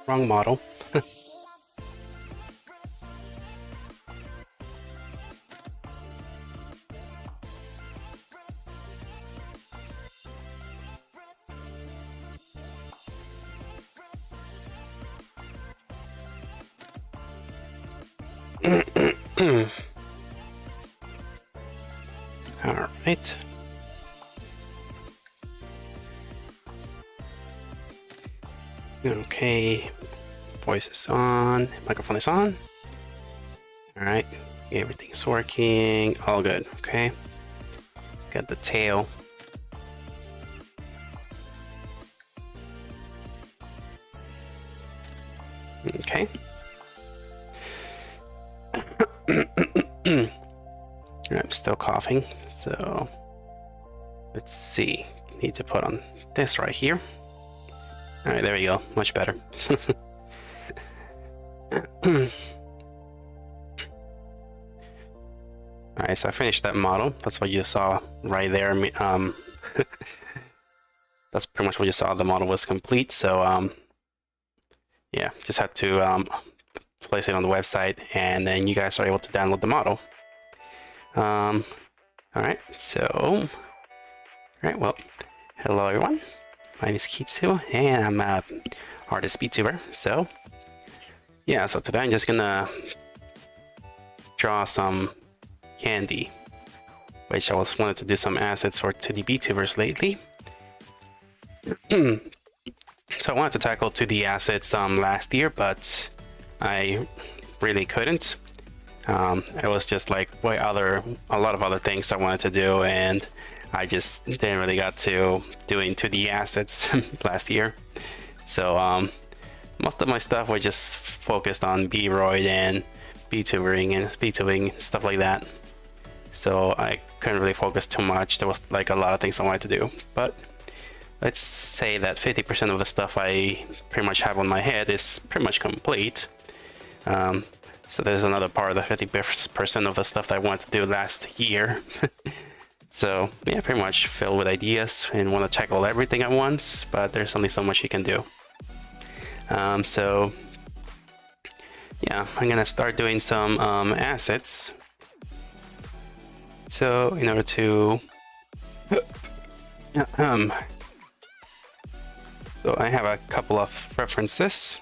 Wrong model. All right. Okay, voice is on, microphone is on. All right, everything's working, all good. Okay, got the tail. Okay. I'm still coughing, so let's see. Need to put on this right here. All right, there we go. Much better. All right, so I finished that model. That's what you saw right there. That's pretty much what you saw. The model was complete. So yeah, just had to place it on the website, and then you guys are able to download the model. All right, so all right, well, hello everyone. My name is Kitzu, and I'm a artist VTuber. So yeah, so today I'm just gonna draw some candy, which I was wanted to do some assets for 2D VTubers lately. So I wanted to tackle 2D assets last year, but I really couldn't. It was just like a lot of other things I wanted to do, and I just didn't really got to doing 2D assets last year. So most of my stuff was just focused on B-Roid and VTubing, stuff like that. So I couldn't really focus too much. There was like a lot of things I wanted to do, but let's say that 50% of the stuff I pretty much have on my head is pretty much complete. So there's another part of the 50% of the stuff that I wanted to do last year. So yeah, pretty much filled with ideas and want to tackle everything at once, but there's only so much you can do. So yeah, I'm gonna start doing some assets. So in order to so I have a couple of references.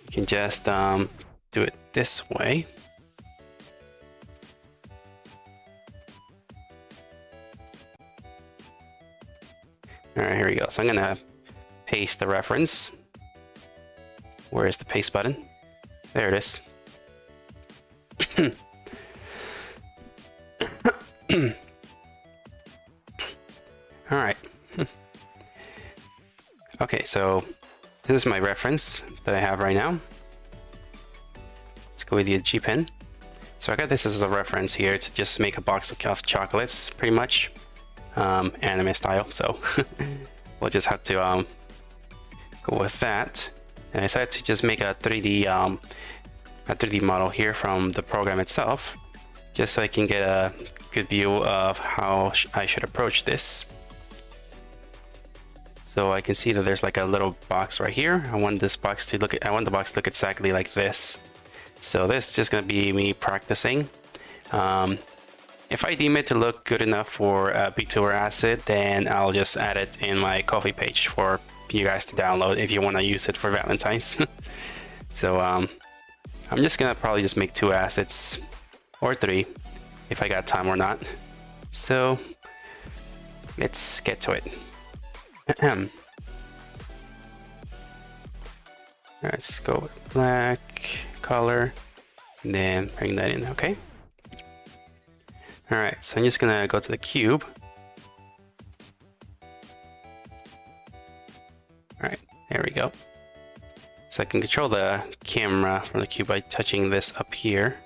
You can just do it this way. All right, here we go. So I'm gonna paste the reference. Where is the paste button? There it is. All right. Okay, so this is my reference that I have right now. Let's go with the G pen. So I got this as a reference here to just make a box of chocolates, pretty much, anime style. So we'll just have to go with that. And I decided to just make a 3D model here from the program itself, just so I can get a good view of how I should approach this. So I can see that there's like a little box right here. I want the box to look exactly like this. So this is just gonna be me practicing. If I deem it to look good enough for a VTuber asset, then I'll just add it in my Ko-fi page for you guys to download if you want to use it for Valentine's. So I'm just gonna probably just make 2 assets or 3 if I got time or not. So let's get to it. Let's go with black color and then bring that in. Okay. All right, so I'm just gonna go to the cube. All right, there we go. So I can control the camera from the cube by touching this up here.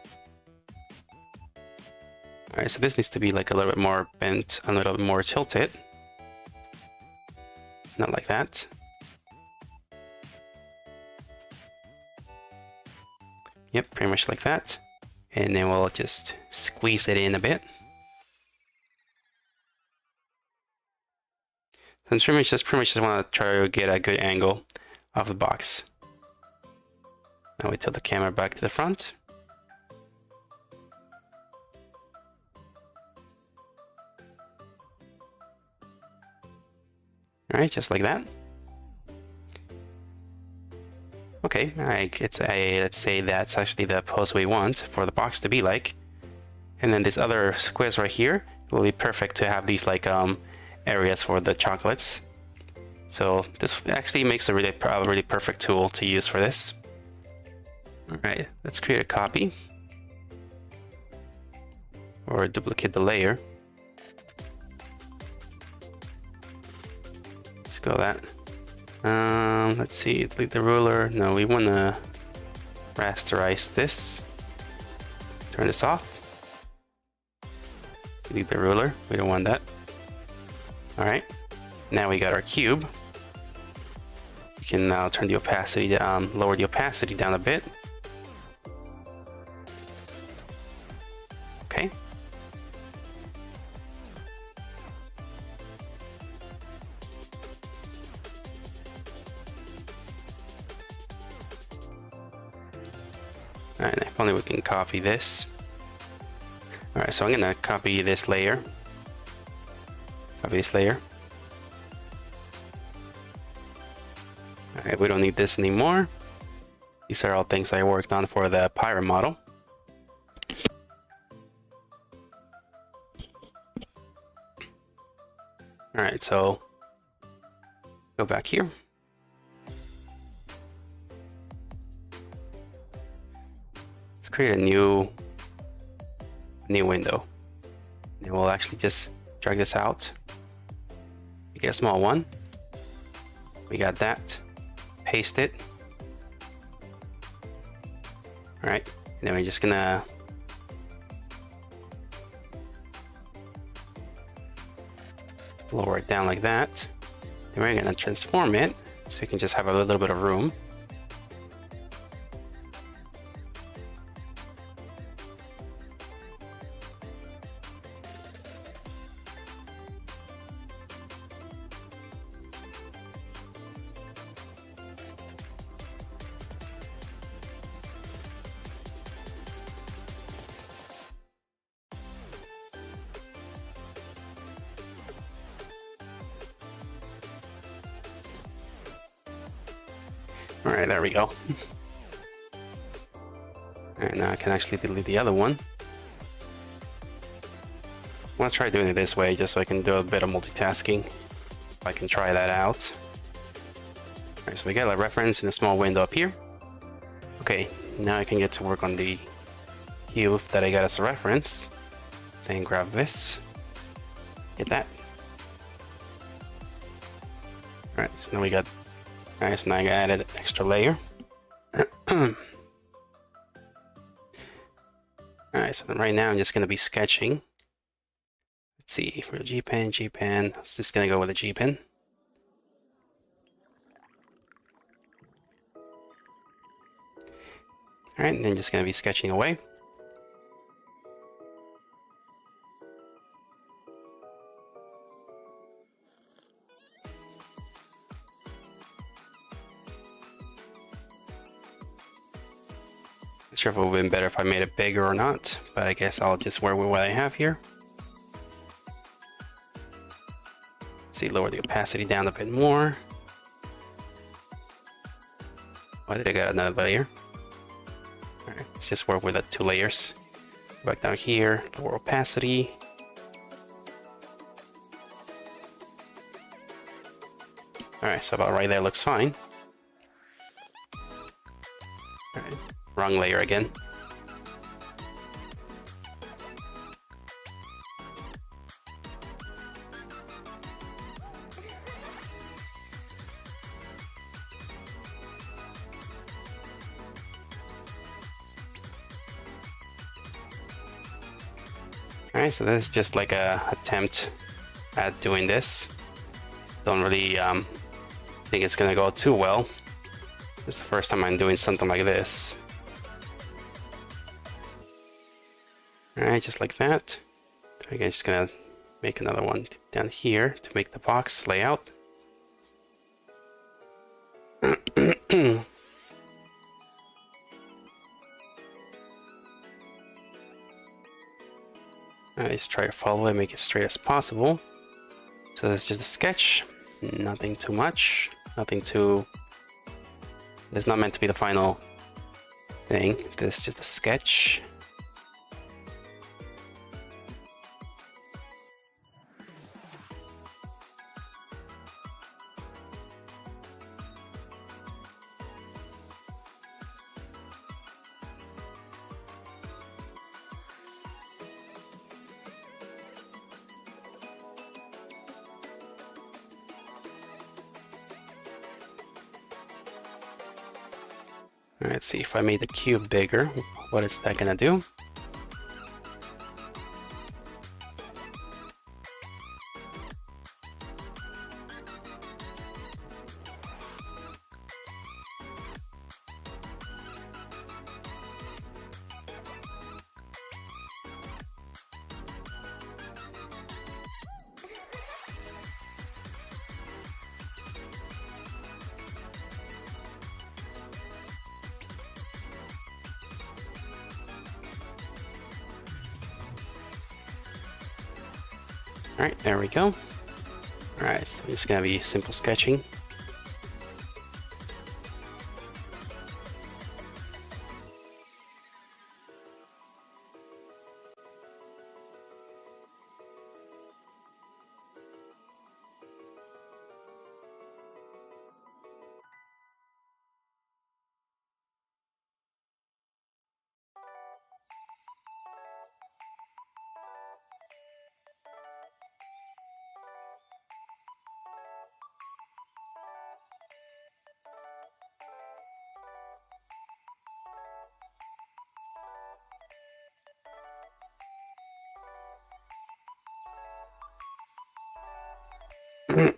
All right, so this needs to be like a little bit more bent, a little bit more tilted. Not like that. Yep, pretty much like that. And then we'll just squeeze it in a bit. So it's pretty much just want to try to get a good angle of the box. Now we tilt the camera back to the front. All right, just like that. Okay, let's say that's actually the pose we want for the box to be like. And then this other squares right here will be perfect to have these like areas for the chocolates. So this actually makes a really perfect tool to use for this. All right, let's create a copy or duplicate the layer. Let's go that. Let's see, delete the ruler. No, we want to rasterize this. Turn this off. Delete the ruler. We don't want that. All right. Now we got our cube. We can now turn the opacity down, lower the opacity down a bit. Okay. Alright, if only we can copy this. Alright, so I'm gonna copy this layer. Copy this layer. Alright, we don't need this anymore. These are all things I worked on for the pirate model. All right, so go back here. Let's create a new window. And we'll actually just drag this out. We get a small one. We got that. Paste it. All right, and then we're just gonna lower it down like that. Then we're gonna transform it so we can just have a little bit of room. All right, there we go. All right, now I can actually delete the other one. I'm gonna try doing it this way just so I can do a bit of multitasking. If I can try that out. All right, so we got a reference in a small window up here. Okay, now I can get to work on the cube that I got as a reference. Then grab this, get that. All right, so now we got. Alright, so now I added an extra layer. Alright, so right now I'm just going to be sketching. Let's see, for the G-pen, I'm just going to go with a G-pen. Alright, and then just going to be sketching away. Not sure if it would have been better if I made it bigger or not, but I guess I'll just work with what I have here. Let's see, lower the opacity down a bit more. Why did I get another layer? Alright, let's just work with the 2 layers. Back down here, lower opacity. Alright, so about right there looks fine. Alright, wrong layer again. Alright, so this is just like a attempt at doing this. Don't really think it's gonna go too well. This is the first time I'm doing something like this. Alright, just like that. I'm just gonna make another one down here to make the box layout. Alright, just try to follow it, make it straight as possible. So that's just a sketch, nothing too much, nothing too... It's not meant to be the final thing, this is just a sketch. Alright, let's see if I made the cube bigger, what is that gonna do? Alright, there we go. Alright, so it's gonna be simple sketching. Alright,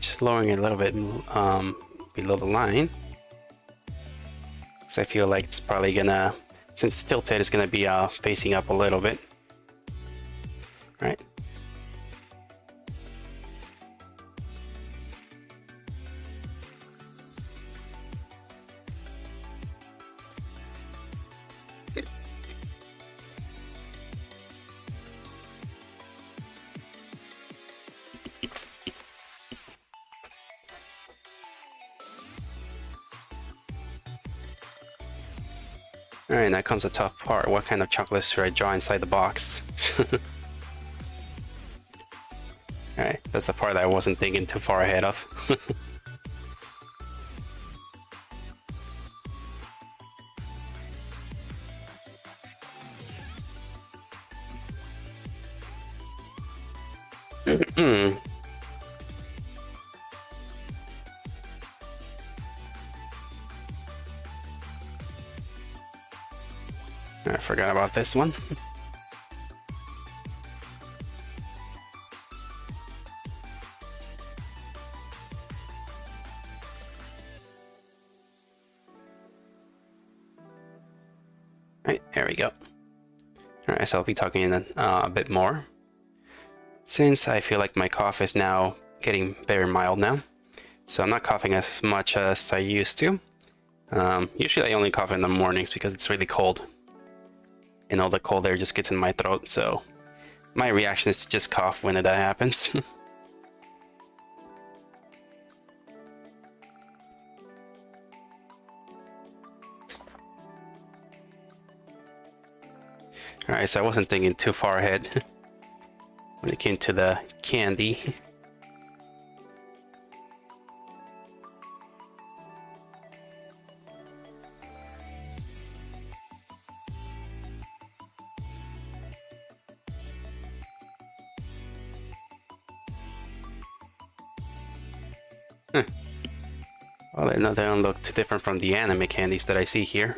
just lowering it a little bit below the line. So I feel like it's probably gonna, since it's tilted, it's gonna be facing up a little bit. Right. Alright, now comes the tough part. What kind of chocolates should I draw inside the box? Alright, that's the part that I wasn't thinking too far ahead of. I forgot about this one. Right, there we go. Alright, so I'll be talking a bit more. Since I feel like my cough is now getting very mild now, so I'm not coughing as much as I used to. Usually I only cough in the mornings because it's really cold. And all the cold air just gets in my throat, so my reaction is to just cough when that happens. Alright, so I wasn't thinking too far ahead when it came to the candy. Well, they don't look too different from the anime candies that I see here.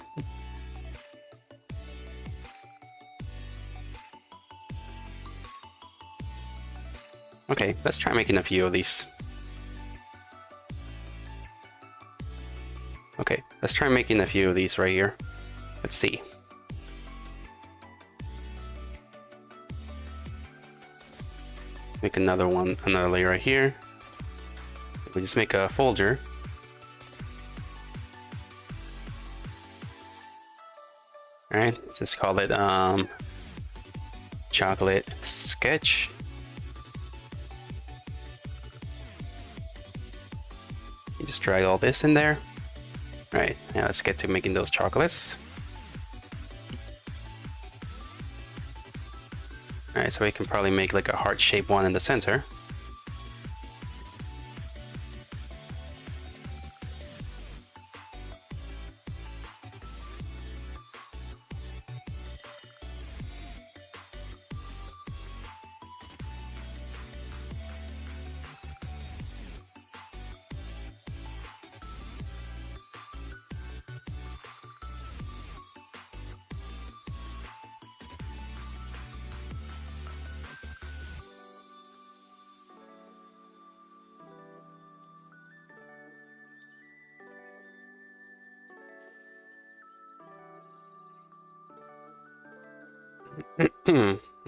Okay, let's try making a few of these. Okay, let's try making a few of these right here. Let's see. Make another one, another layer right here. We just make a folder. Alright, just call it chocolate sketch. You just drag all this in there. Alright, now let's get to making those chocolates. Alright, so we can probably make like a heart-shaped one in the center.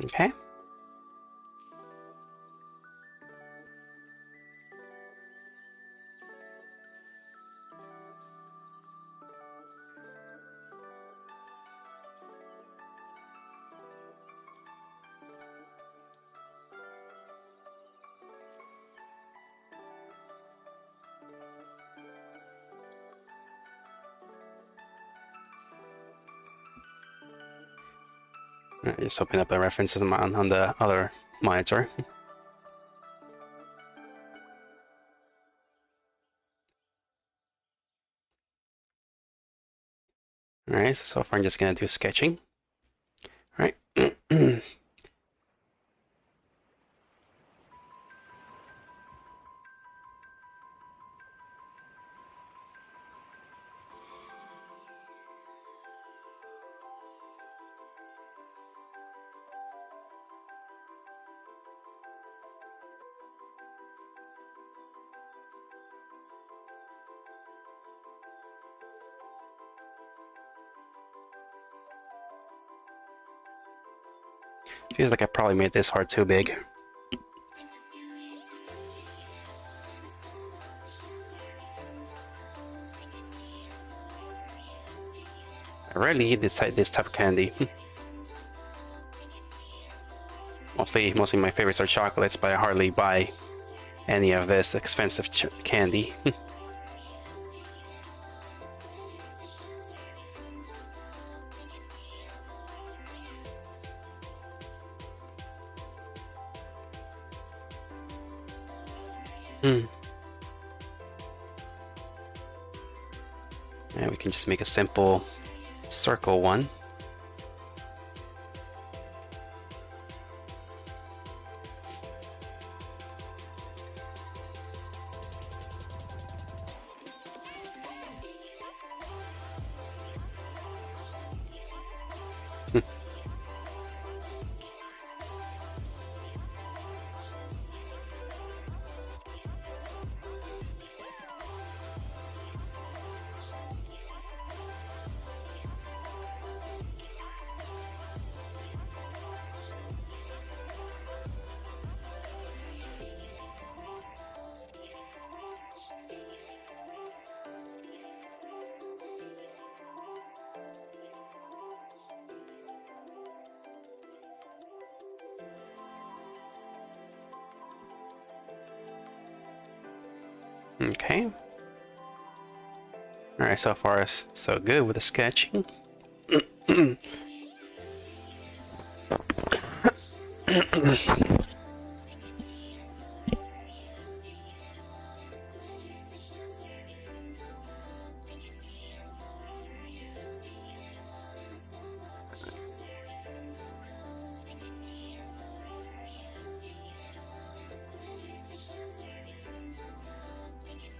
Okay. Just open up the references on the other monitor. Alright, so far I'm just gonna do sketching. All right. Feels like I probably made this heart too big. I rarely eat this type of candy. Mostly my favorites are chocolates, but I hardly buy any of this expensive candy. And we can just make a simple circle one. Okay. Alright, so far so good with the sketching.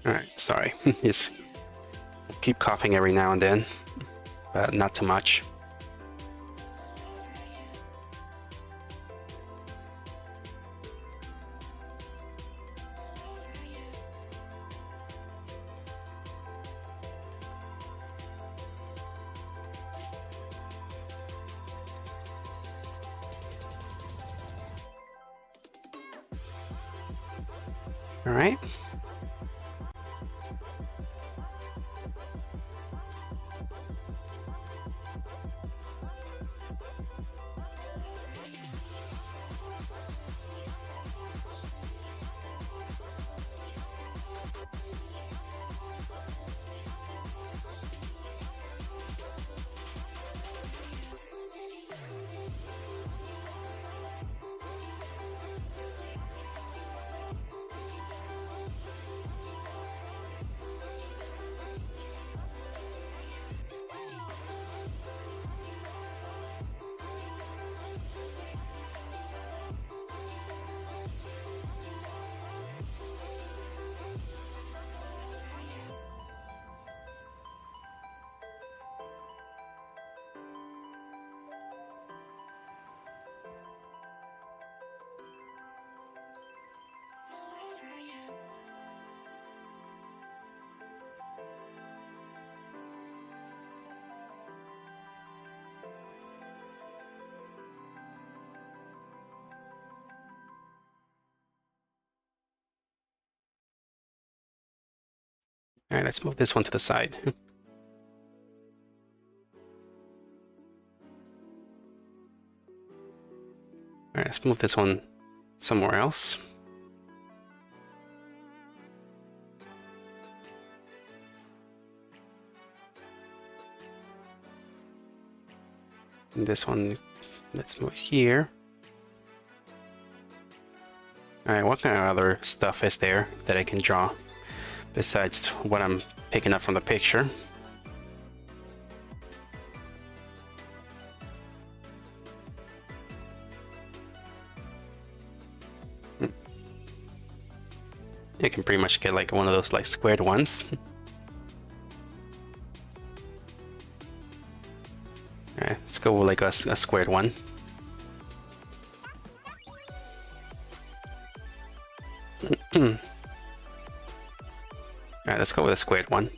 Alright, sorry. Just keep coughing every now and then, but not too much. All right. All right, let's move this one to the side. All right, let's move this one somewhere else. And this one, let's move here. All right, what kind of other stuff is there that I can draw besides what I'm picking up from the picture? You can pretty much get like one of those like squared ones. Alright, let's go with like a squared one. Alright, let's go with a squared one.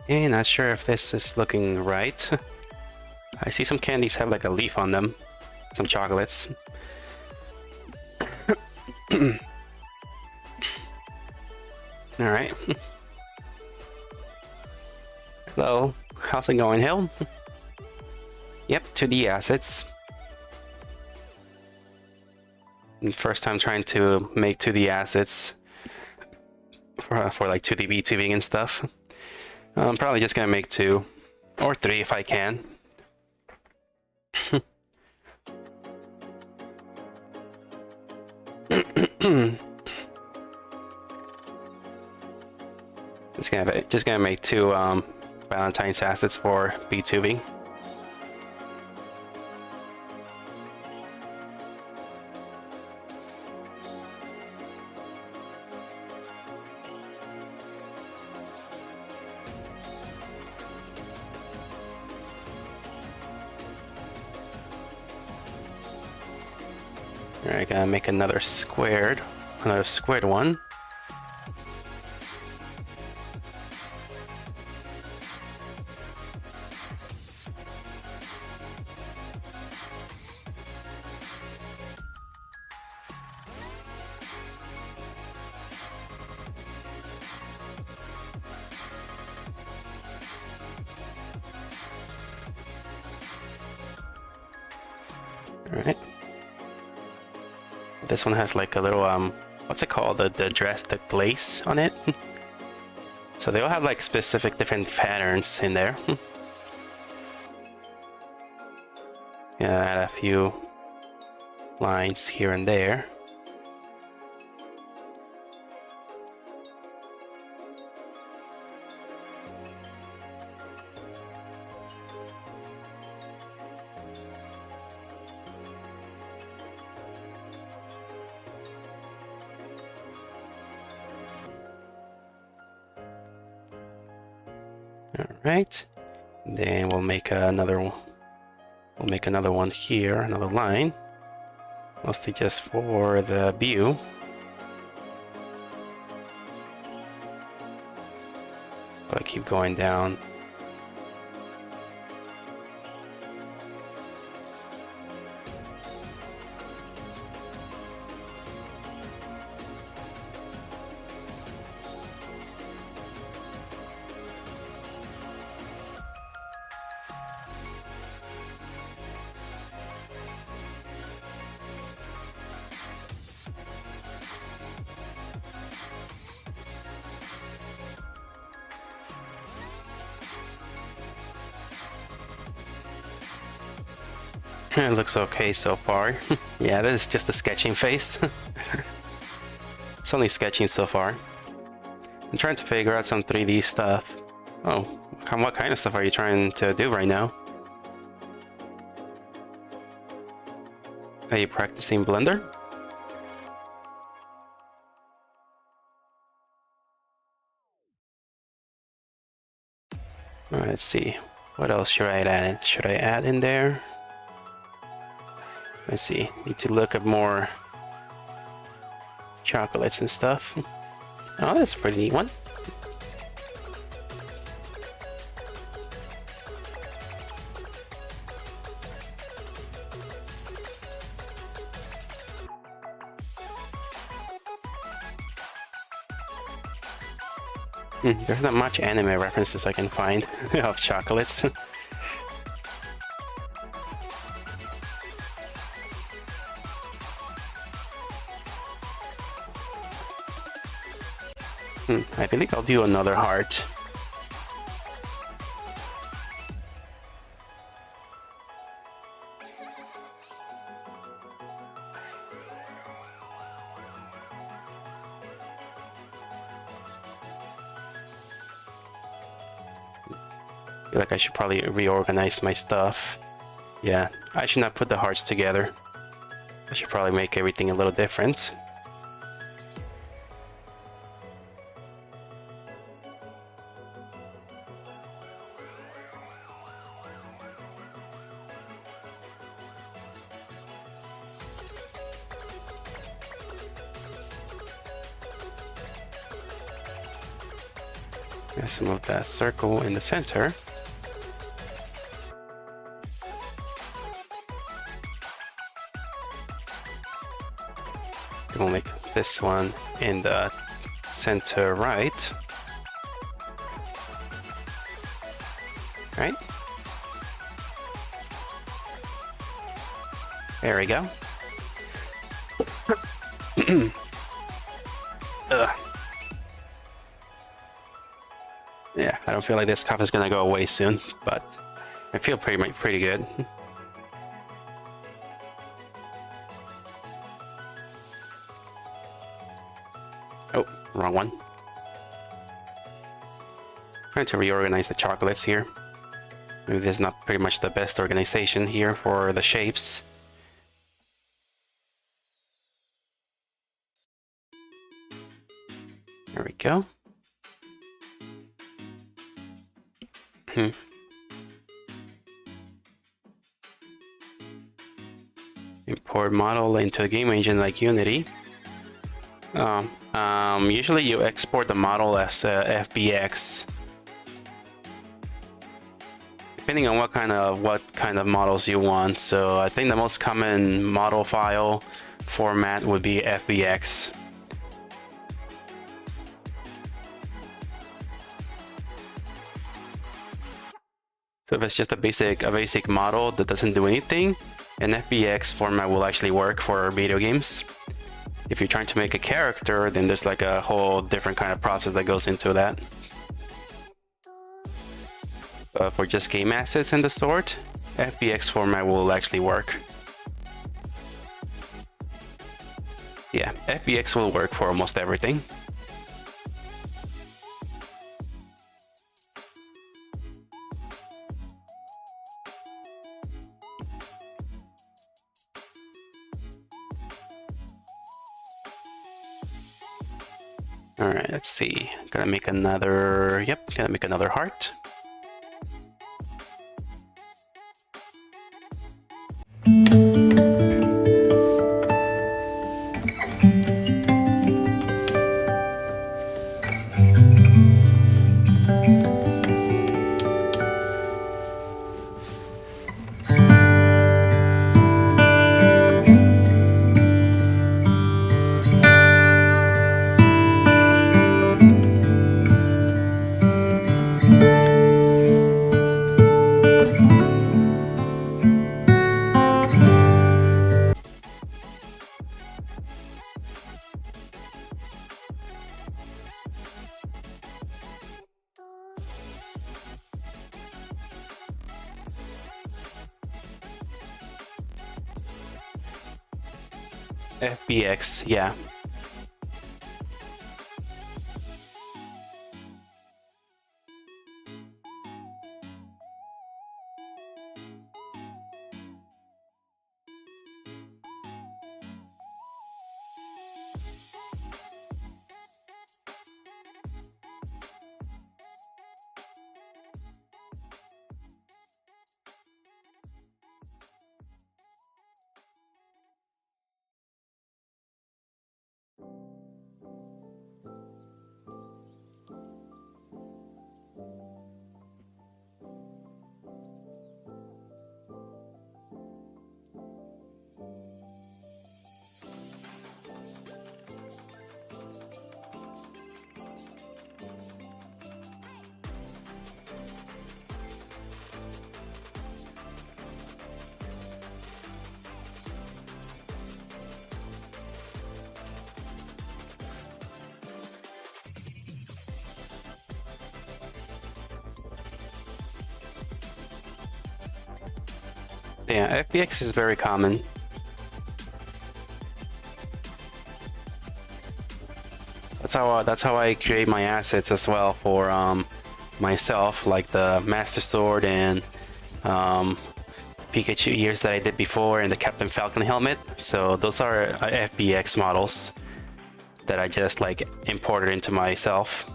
Okay, not sure if this is looking right. I see some candies have like a leaf on them. Some chocolates. Alright. Hello, how's it going, Hill? Yep, 2D assets. First time trying to make 2D assets for like 2D VTubing and stuff. I'm probably just gonna make 2 or 3 if I can. just gonna make 2 Valentine's assets for VTubing. Alright, gotta make another squared one. Alright. This one has like a little what's it called? The glaze on it. So they all have like specific different patterns in there. Yeah, add a few lines here and there. Alright, then we'll make another one here, another line, mostly just for the view. So I keep going down. It looks okay so far. Yeah, this is just a sketching phase. It's only sketching so far. I'm trying to figure out some 3D stuff. Oh, what kind of stuff are you trying to do right now? Are you practicing Blender? Alright, let's see. What else should I add? Should I add in there? Let's see. Need to look at more chocolates and stuff. Oh, that's a pretty neat one. There's not much anime references I can find of chocolates. I think I'll do another heart. I feel like I should probably reorganize my stuff. Yeah, I should not put the hearts together. I should probably make everything a little different. Let's move that circle in the center. We'll make this one in the center right. Right? There we go. Yeah, I don't feel like this cup is gonna go away soon, but I feel pretty good. Oh, wrong one. Trying to reorganize the chocolates here. Maybe this is not pretty much the best organization here for the shapes. There we go. Import model into a game engine like Unity. Usually you export the model as FBX. Depending on what kind of models you want. So I think the most common model file format would be FBX. So if it's just a basic model that doesn't do anything, an FBX format will actually work for video games. If you're trying to make a character, then there's like a whole different kind of process that goes into that. But for just game assets and the sort, FBX format will actually work. Yeah, FBX will work for almost everything. All right, let's see. Gonna make another, gonna make another heart. FBX, yeah. Yeah, FBX is very common. That's how I create my assets as well for myself, like the Master Sword and Pikachu ears that I did before, and the Captain Falcon helmet. So those are FBX models that I just like imported into myself.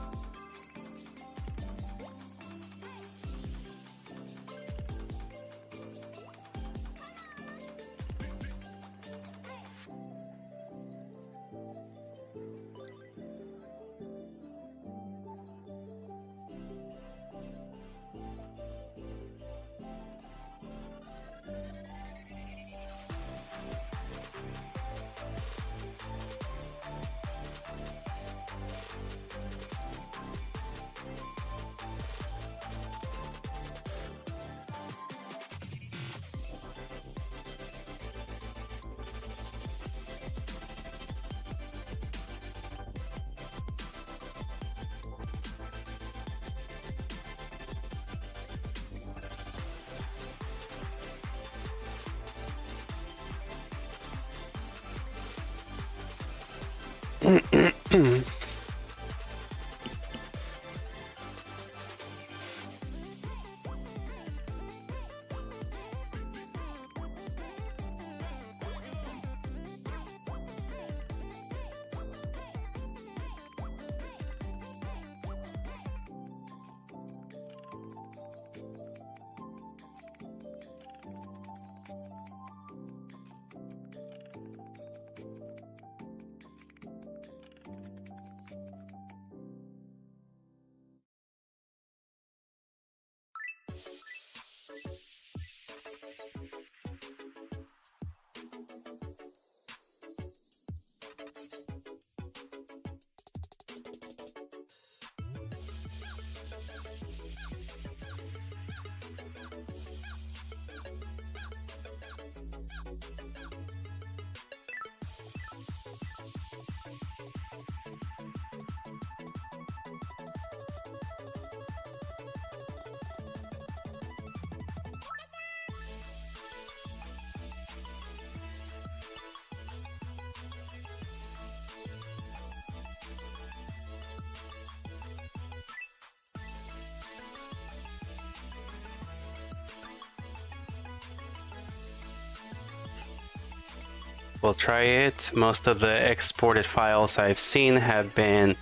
We'll try it. Most of the exported files I've seen have been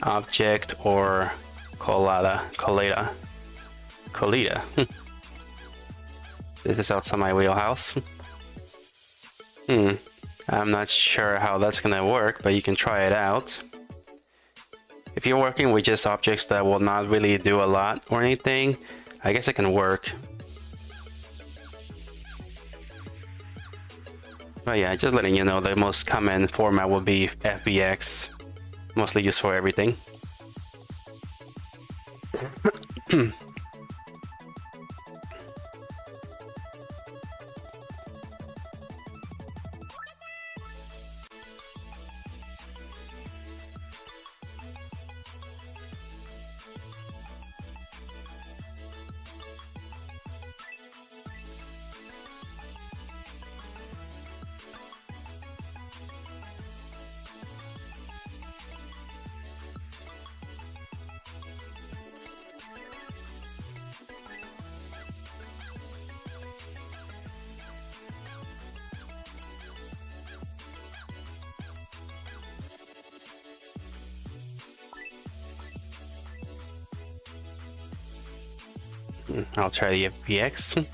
object or collada. This is outside my wheelhouse. I'm not sure how that's gonna work, but you can try it out. If you're working with just objects that will not really do a lot or anything, I guess it can work. But yeah, just letting you know, the most common format will be FBX, mostly used for everything. I'll try the FBX.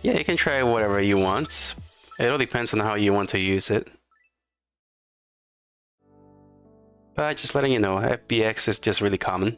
Yeah, you can try whatever you want. It all depends on how you want to use it. But just letting you know, FBX is just really common.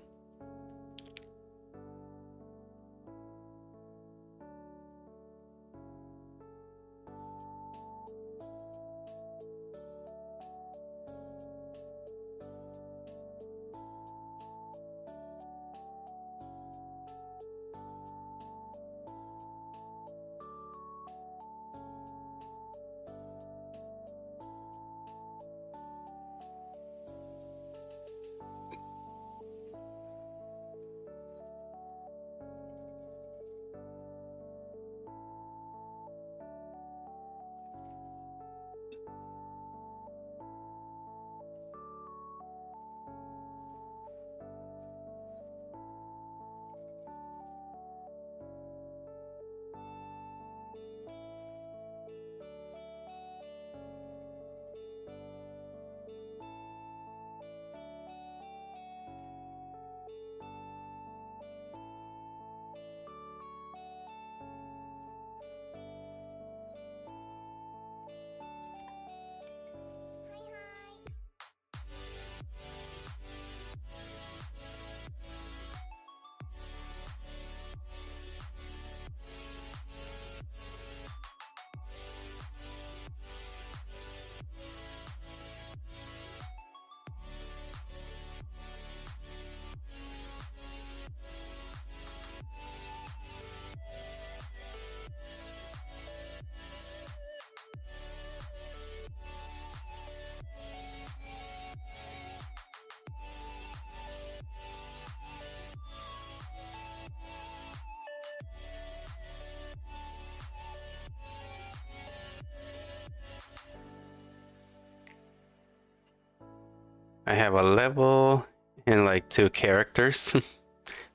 I have a level and like 2 characters.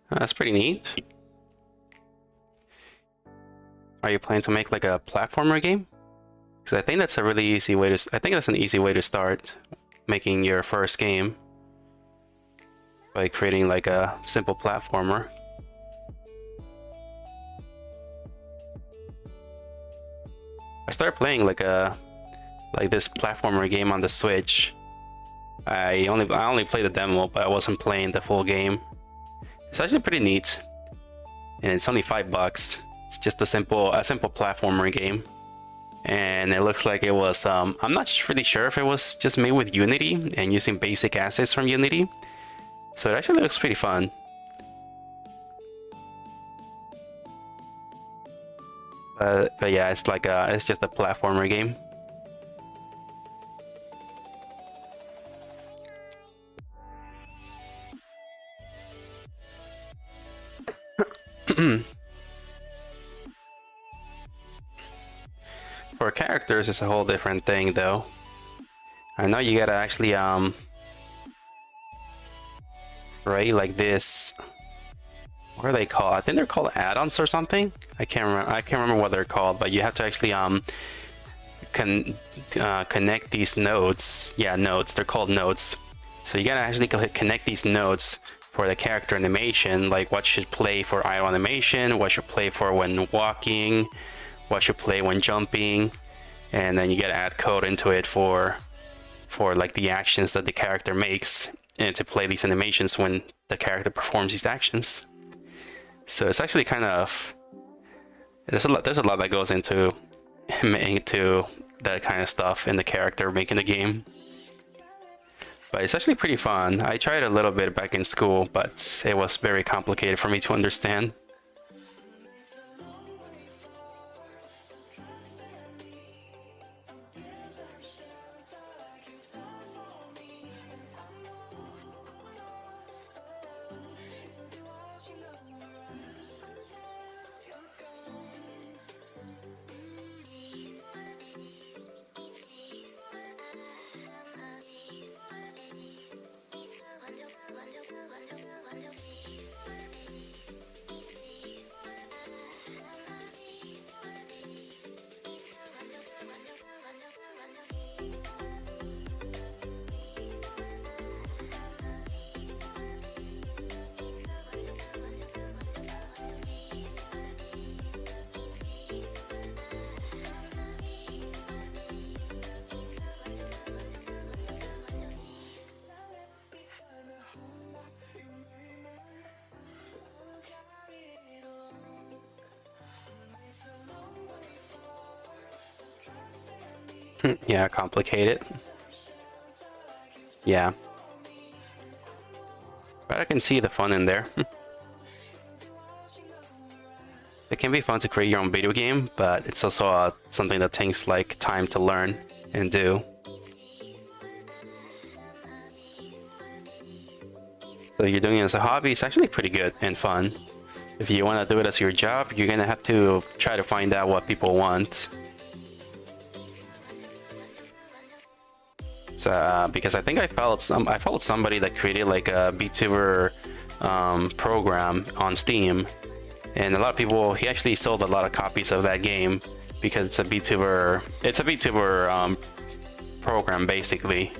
That's pretty neat. Are you planning to make like a platformer game? Because I think that's a really easy way to. I think that's an easy way to start making your first game by creating like a simple platformer. I started playing like this platformer game on the Switch. I only played the demo, but I wasn't playing the full game. It's actually pretty neat, and it's only $5. It's just a simple platformer game, and it looks like it was. I'm not really sure if it was just made with Unity and using basic assets from Unity. So it actually looks pretty fun. But yeah, it's like it's just a platformer game. For characters, it's a whole different thing, though. I know you gotta actually right, like this. What are they called? I think they're called add-ons or something. I can't remember what they're called, but you have to actually connect these nodes. Yeah, nodes. They're called nodes. So you gotta actually connect these nodes for the character animation, like what should play for idle animation, what should play for when walking, what should play when jumping, and then you gotta add code into it for like the actions that the character makes, and to play these animations when the character performs these actions. So it's actually kind of there's a lot that goes into that kind of stuff in the character making the game. But it's actually pretty fun. I tried a little bit back in school, but it was very complicated for me to understand. Yeah, complicated. Yeah. But I can see the fun in there. It can be fun to create your own video game, but it's also something that takes like time to learn and do. So you're doing it as a hobby, it's actually pretty good and fun. If you want to do it as your job, you're gonna have to try to find out what people want. So, because I think I followed somebody that created like a VTuber program on Steam, and a lot of people, he actually sold a lot of copies of that game because it's a VTuber program basically.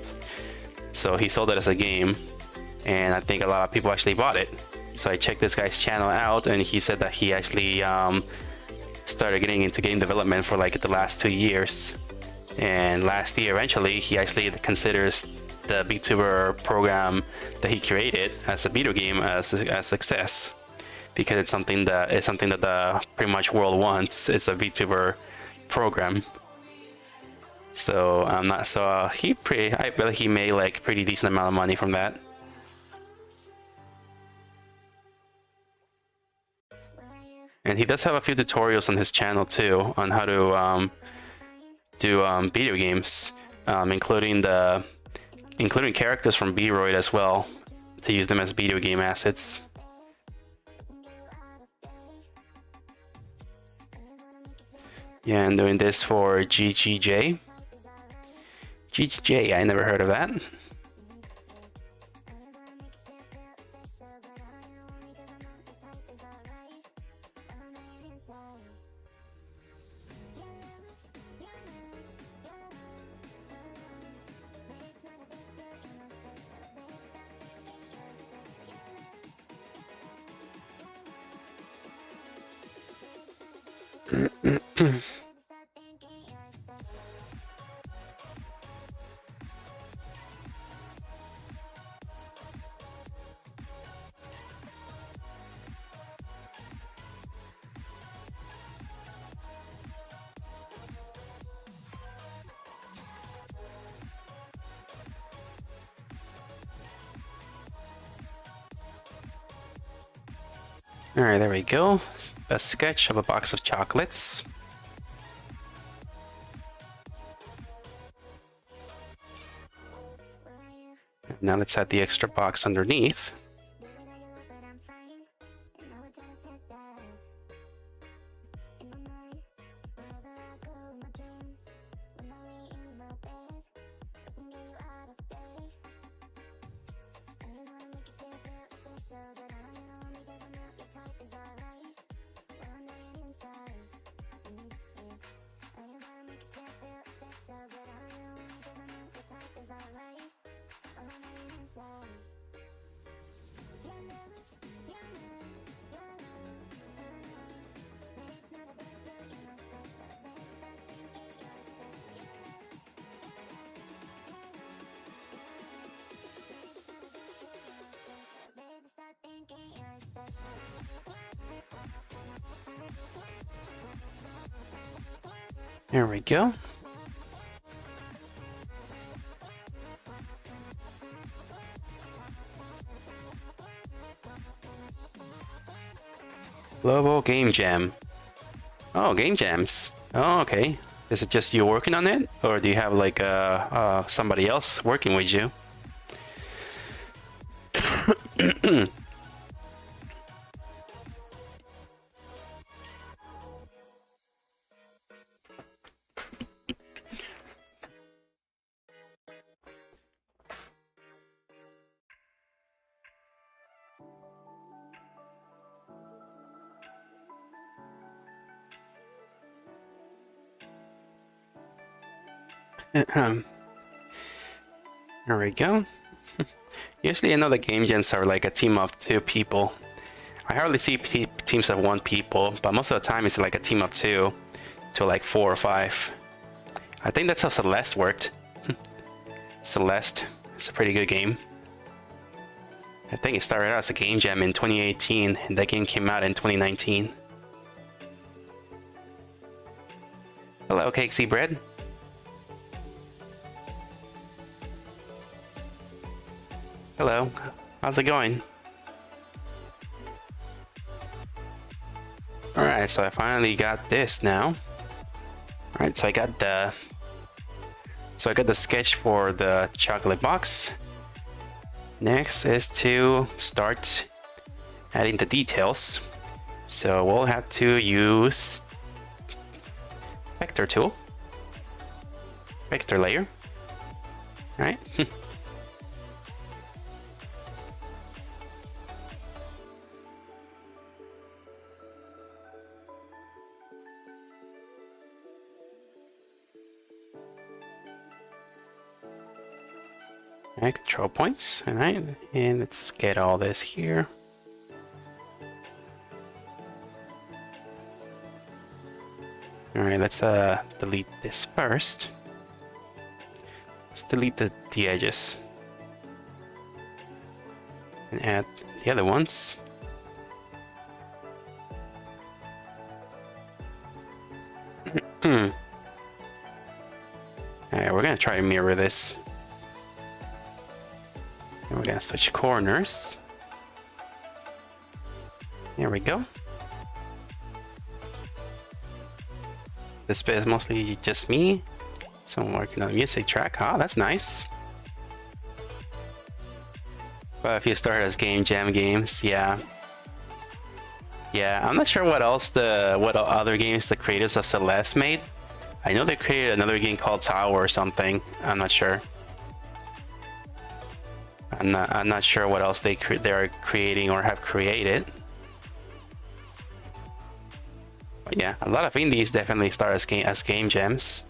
So he sold it as a game, and I think a lot of people actually bought it. So I checked this guy's channel out, and he said that he actually started getting into game development for like the last 2 years. And last year, eventually, he actually considers the VTuber program that he created as a video game as a success, because it's something that the pretty much world wants. It's a VTuber program. So I'm not so I bet he made like pretty decent amount of money from that. And he does have a few tutorials on his channel too on how to do video games, including characters from B-Roid as well, to use them as video game assets. Yeah, I'm doing this for GGJ. GGJ, I never heard of that. Alright, there we go. A sketch of a box of chocolates. Now let's add the extra box underneath. There we go. Global Game Jam. Oh, game jams. Oh, okay. Is it just you working on it, or do you have like somebody else working with you? There we go. Usually I know the game jams are like a team of 2 people. I hardly see teams of 1 people, but most of the time it's like a team of 2 to like 4 or 5. I think that's how Celeste worked. Celeste, it's a pretty good game. I think it started out as a game jam in 2018, and that game came out in 2019. Hello, Cakesy Bread. Hello. How's it going? Alright, so I finally got this now. Alright, so I got the sketch for the chocolate box. Next is to start adding the details. So we'll have to use vector tool, vector layer. Alright. Alright, control points. Alright, and let's get all this here. Alright, let's delete this first. Let's delete the edges. And add the other ones. Alright, we're gonna try to mirror this. And we're gonna switch corners. There we go. This bit is mostly just me. So I'm working on the music track. Oh, that's nice. But if you start as game jam games, yeah. Yeah, I'm not sure what other games the creators of Celeste made. I know they created another game called Tower or something. I'm not sure. I'm not sure what else they're creating or have created. But yeah, a lot of indies definitely start as game jams.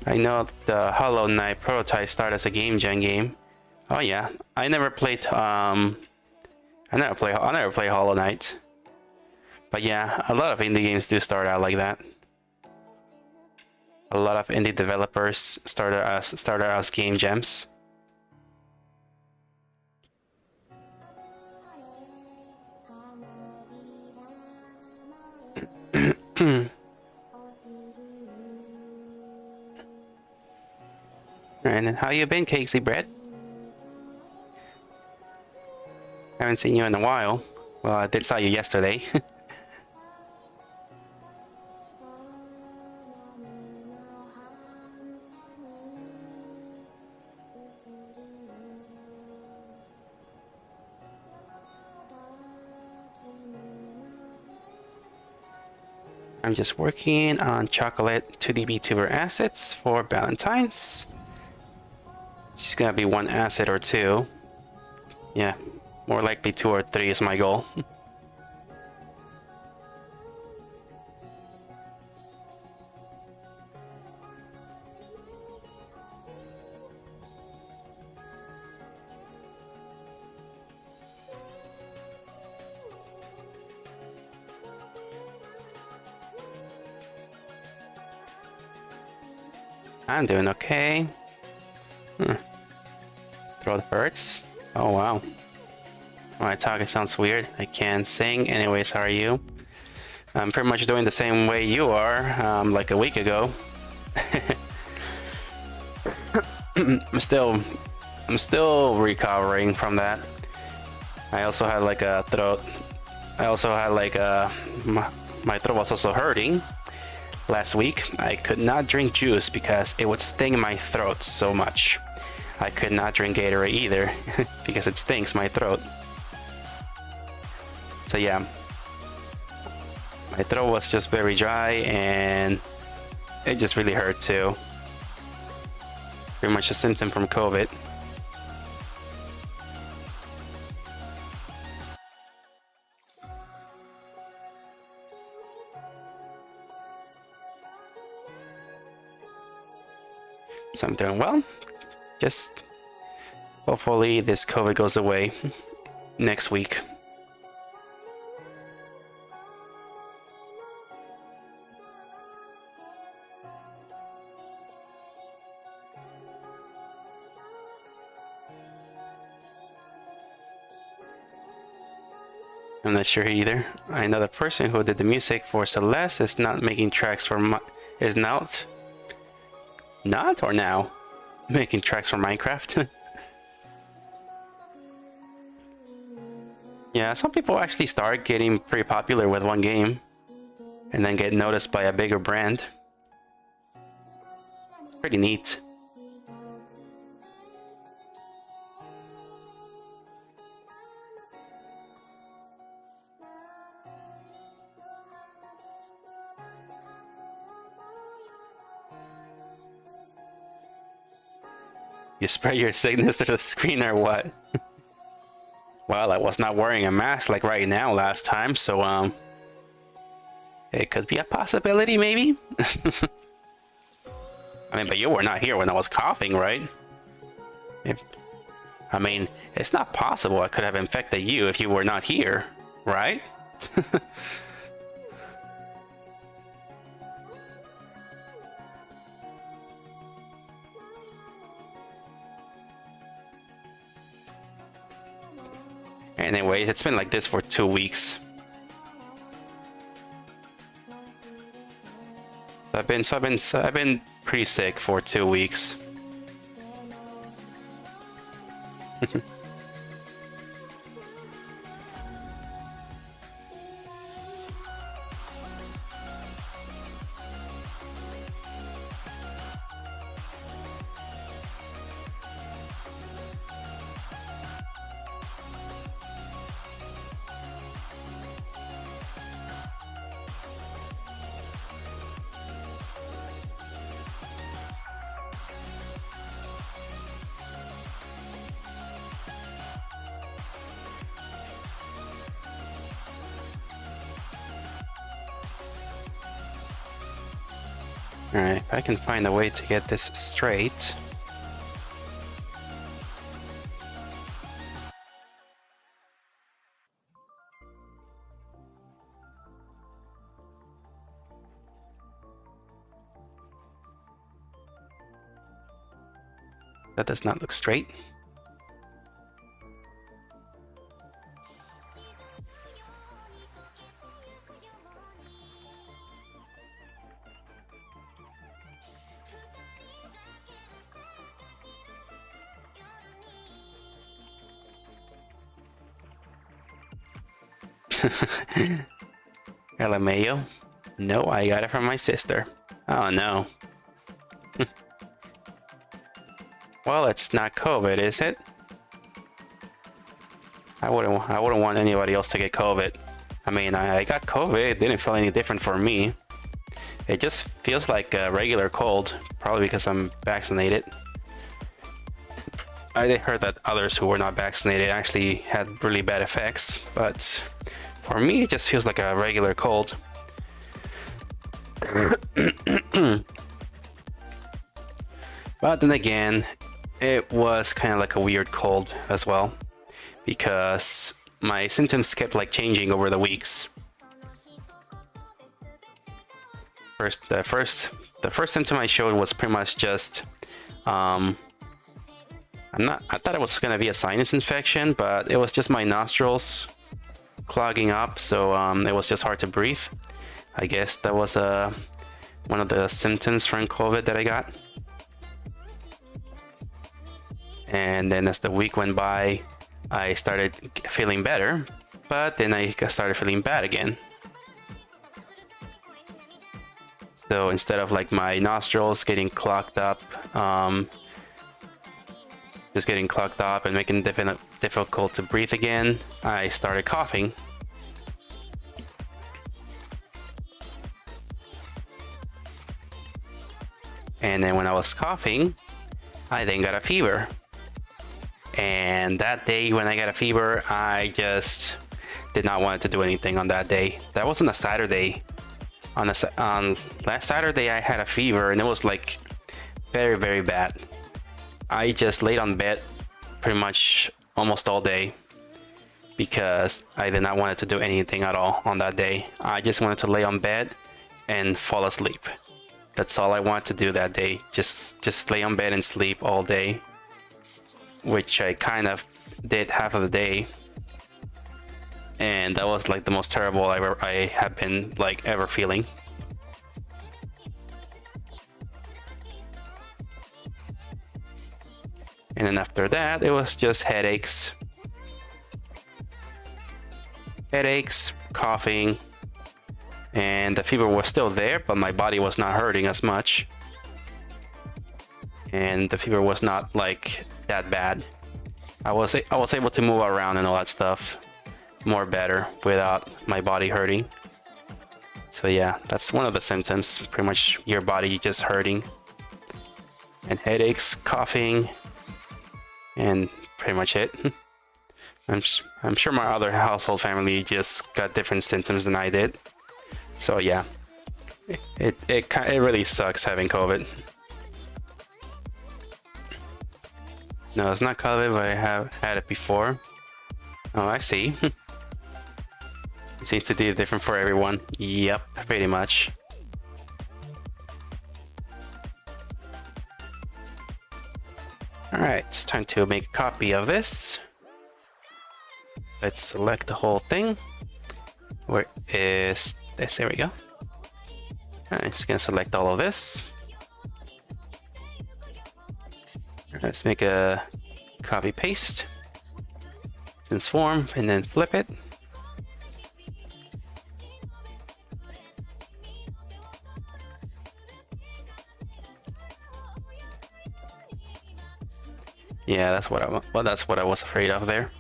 I know the Hollow Knight prototype started as a game jam game. Oh yeah, I never played Hollow Knight. But yeah, a lot of indie games do start out like that. A lot of indie developers started as game jams. And how you been, Cakesy Bread? Haven't seen you in a while. Well, I did saw you yesterday. I'm just working on chocolate 2D VTuber assets for Valentine's. It's just gonna be one asset or two. Yeah, more likely 2 or 3 is my goal. I'm doing okay. Throat hurts. Oh wow. My talking sounds weird. I can't sing. Anyways, how are you? I'm pretty much doing the same way you are, like a week ago. I'm still recovering from that. I also had like a throat. My throat was also hurting. Last week, I could not drink juice because it would sting my throat so much. I could not drink Gatorade either because it stings my throat. So yeah, my throat was just very dry and it just really hurt too. Pretty much a symptom from COVID. So I'm doing well. Just hopefully this COVID goes away next week. I'm not sure either. I know the person who did the music for Celeste is not making tracks for is not. Not or now? Making tracks for Minecraft? Yeah, some people actually start getting pretty popular with one game and then get noticed by a bigger brand. It's pretty neat. You spread your sickness to the screen or what? Well, I was not wearing a mask like right now last time, so it could be a possibility maybe. I mean, but you were not here when I was coughing, right? I mean, it's not possible I could have infected you if you were not here, right? Anyway, it's been like this for 2 weeks. So I've been pretty sick for 2 weeks. Alright, if I can find a way to get this straight. That does not look straight. LMAO? No, I got it from my sister. Oh no. Well, it's not COVID, is it? I wouldn't want anybody else to get COVID. I mean, I got COVID, it didn't feel any different for me. It just feels like a regular cold, probably because I'm vaccinated. I heard that others who were not vaccinated actually had really bad effects, but for me it just feels like a regular cold. But then again, it was kind of like a weird cold as well, because my symptoms kept like changing over the weeks. The first symptom I showed was pretty much just I thought it was gonna be a sinus infection, but it was just my nostrils clogging up, so it was just hard to breathe. I guess that was one of the symptoms from COVID that I got. And then as the week went by, I started feeling better, but then I started feeling bad again. So instead of like my nostrils getting clogged up, just getting clogged up and making it difficult to breathe again, I started coughing. And then when I was coughing, I then got a fever. And that day when I got a fever, I just did not want to do anything on that day. That was on a Saturday. On last Saturday I had a fever and it was like very, very bad. I just laid on bed pretty much almost all day because I did not want to do anything at all on that day. I just wanted to lay on bed and fall asleep. That's all I wanted to do that day. Just lay on bed and sleep all day, which I kind of did half of the day. And that was like the most terrible I have been like ever feeling. And then after that, it was just headaches. Headaches, coughing, and the fever was still there, but my body was not hurting as much. And the fever was not like that bad. I was able to move around and all that stuff more better without my body hurting. So yeah, that's one of the symptoms, pretty much your body just hurting. And headaches, coughing, and pretty much it. I'm sure my other household family just got different symptoms than I did. So yeah, it really sucks having COVID. No, it's not COVID, but I have had it before. Oh, I see. It seems to be different for everyone. Yep, pretty much. Alright, it's time to make a copy of this. Let's select the whole thing. Where is this? There we go. I'm just gonna select all of this. Let's make a copy paste, transform, and then flip it. Yeah, that's what I was afraid of there.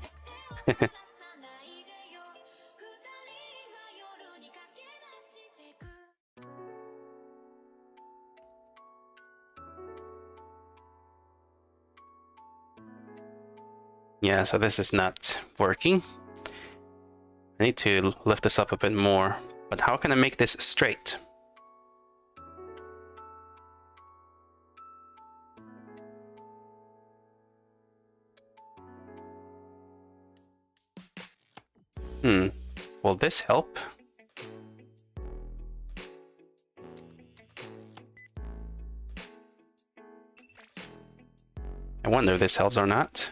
Yeah, so this is not working. I need to lift this up a bit more, but how can I make this straight? Will this help? I wonder if this helps or not.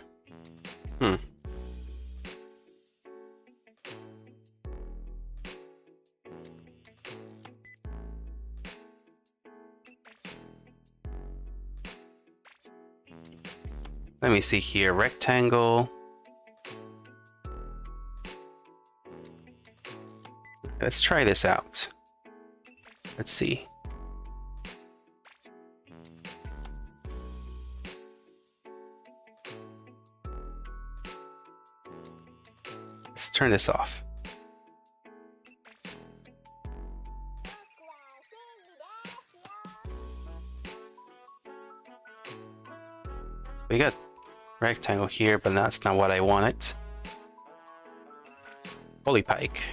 Let me see here, rectangle. Let's try this out. Let's see. Let's turn this off. We got rectangle here, but that's not what I wanted. Holy pike.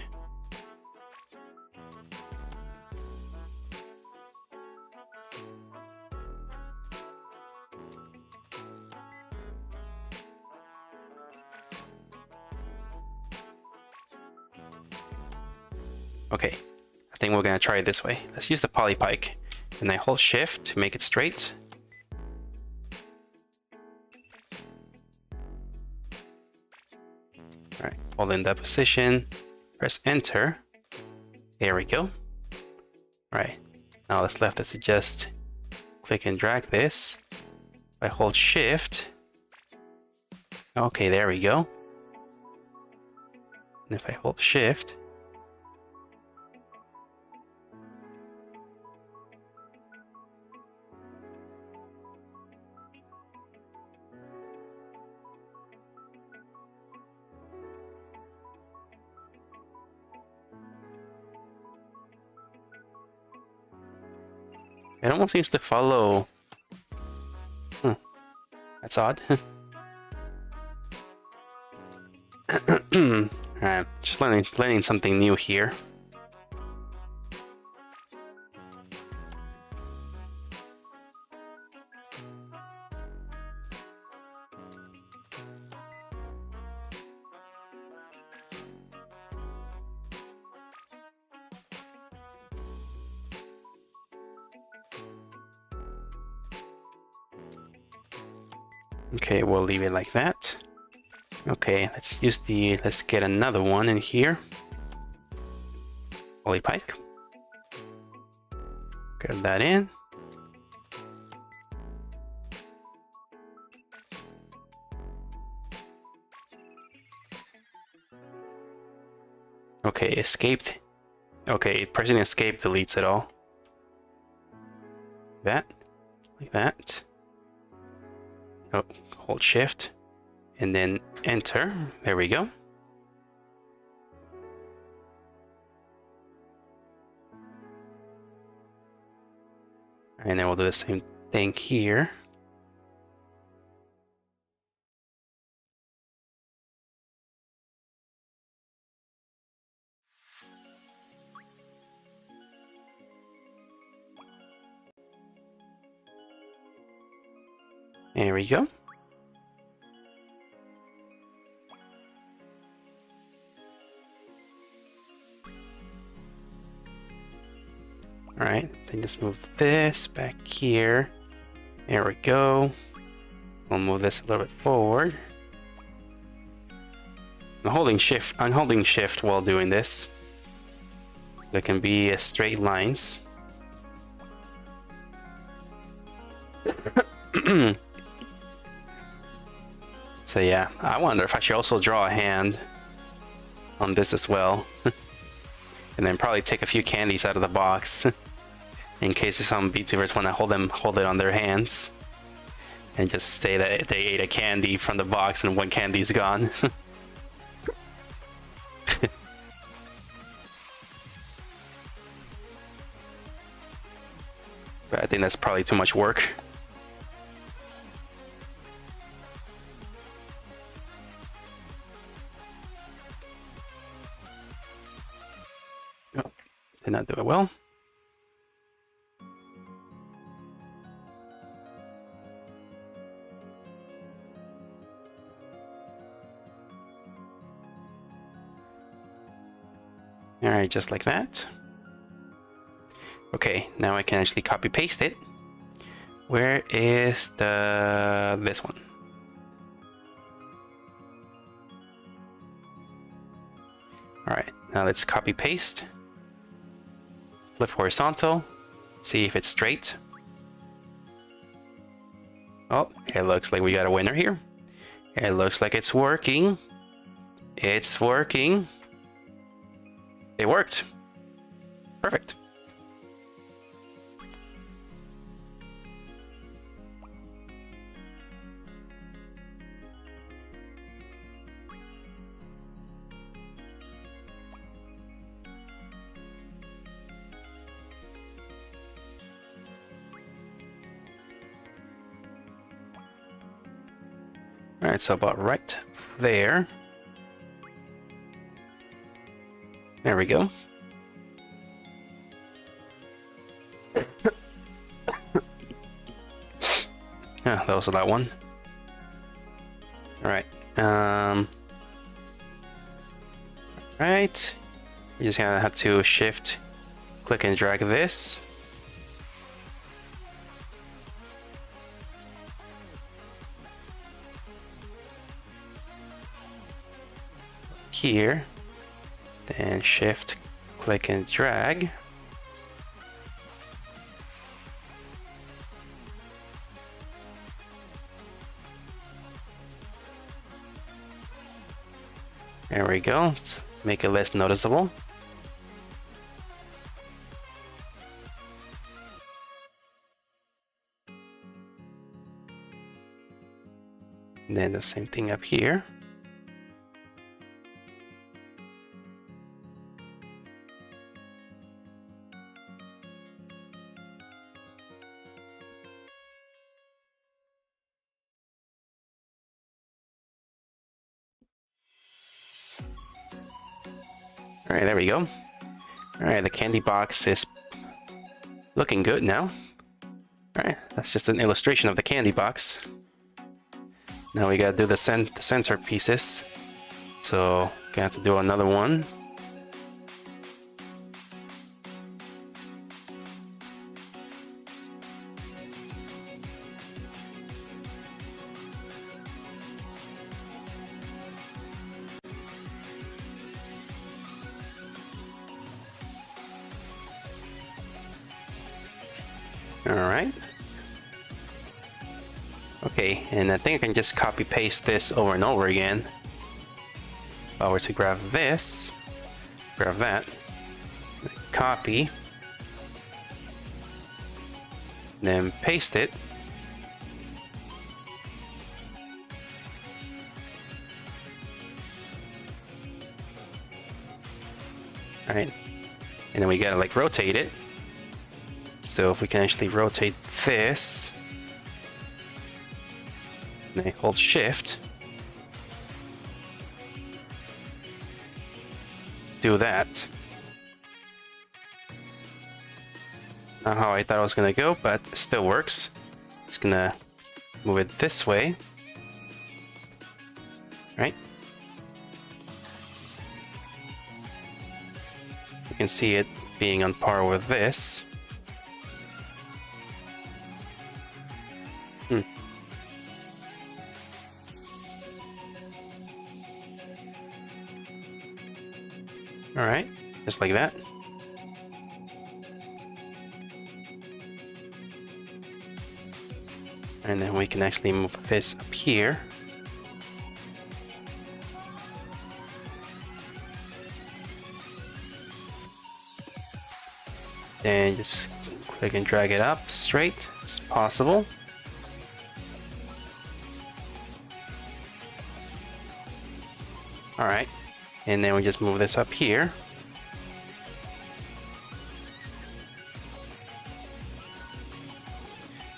Okay, I think we're gonna try it this way. Let's use the poly pike, and I hold shift to make it straight. All right, hold in that position, press enter. There we go. All right, now what's left is to just click and drag this. I hold shift. Okay, there we go. And if I hold shift, it almost seems to follow. That's odd. Alright, just learning something new here. Okay, we'll leave it like that. Okay, let's get another one in here. Poly pike. Get that in. Okay, escaped. Okay, pressing escape deletes it all. That, like that. Oh, hold shift and then enter. There we go. And then we'll do the same thing here. There we go. All right, then just move this back here. There we go. We'll move this a little bit forward. I'm holding shift while doing this. There can be straight lines. So yeah, I wonder if I should also draw a hand on this as well. And then probably take a few candies out of the box in case some VTubers want to hold it on their hands and just say that they ate a candy from the box and one candy's gone. But I think that's probably too much work. Oh, did not do it well. All right, just like that. Okay, now I can actually copy paste it. Where is this one? All right, now let's copy paste. Flip horizontal. See if it's straight. Oh, it looks like we got a winner here. It looks like it's working. It's working. It worked. Perfect. All right, so about right there. There we go. Yeah, that was that one. All right. Right. You're just gonna have to shift, click and drag this. Here. Then shift, click and drag. There we go. Let's make it less noticeable. And then the same thing up here. All right, there we go. All right, the candy box is looking good now. All right, that's just an illustration of the candy box. Now we gotta do the center pieces. So, gonna have to do another one. All right. Okay, and I think I can just copy paste this over and over again. If I were to grab this, Grab that. Copy. Then paste it. Alright. And then we gotta like rotate it. So if we can actually rotate this, and then hold shift, do that. Not how I thought it was gonna go, but it still works. Just gonna move it this way. Right? You can see it being on par with this. Alright, just like that. And then we can actually move this up here. And just click and drag it up straight as possible. Alright, and then we just move this up here.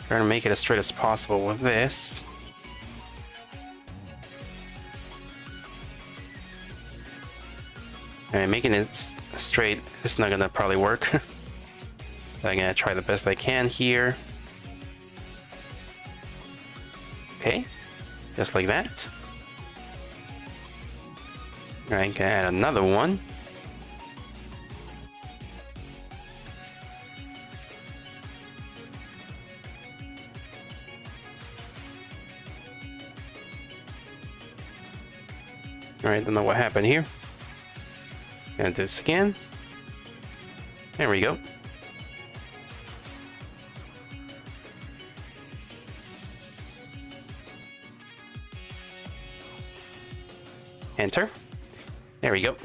Trying to make it as straight as possible with this. And making it straight is not gonna probably work. I'm gonna try the best I can here. Okay, just like that. Alright, gonna add another one. Alright, don't know what happened here. Gonna do this again. There we go. Enter. There we go.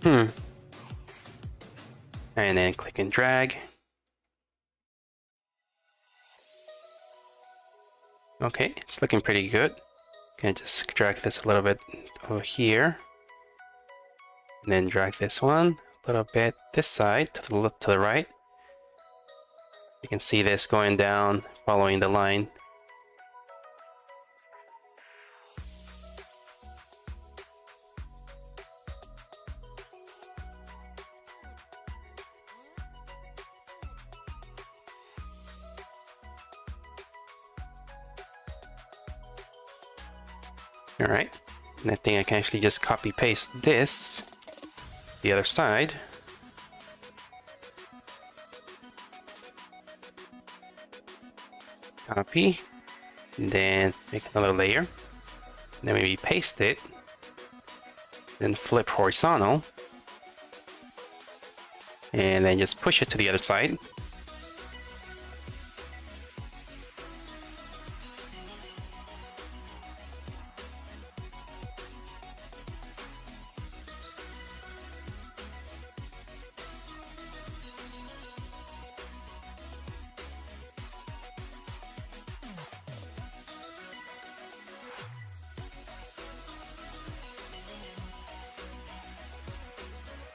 And then click and drag. Okay, it's looking pretty good. Can just drag this a little bit over here. And then drag this one a little bit this side to the left, to the right. You can see this going down, following the line. Alright, and I think I can actually just copy paste this the other side. Copy, and then make another layer, and then maybe paste it, then flip horizontal, and then just push it to the other side.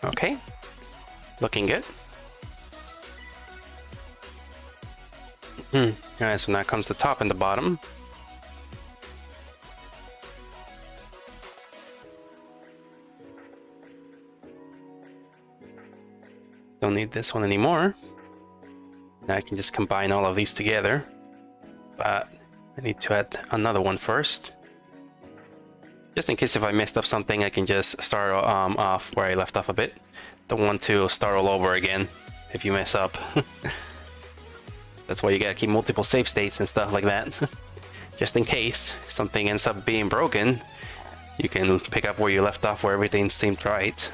Okay, looking good. Alright, so now comes the top and the bottom. Don't need this one anymore. Now I can just combine all of these together. But I need to add another one first. Just in case if I messed up something, I can just start off where I left off a bit. Don't want to start all over again if you mess up. That's why you gotta keep multiple save states and stuff like that. Just in case something ends up being broken, you can pick up where you left off where everything seemed right.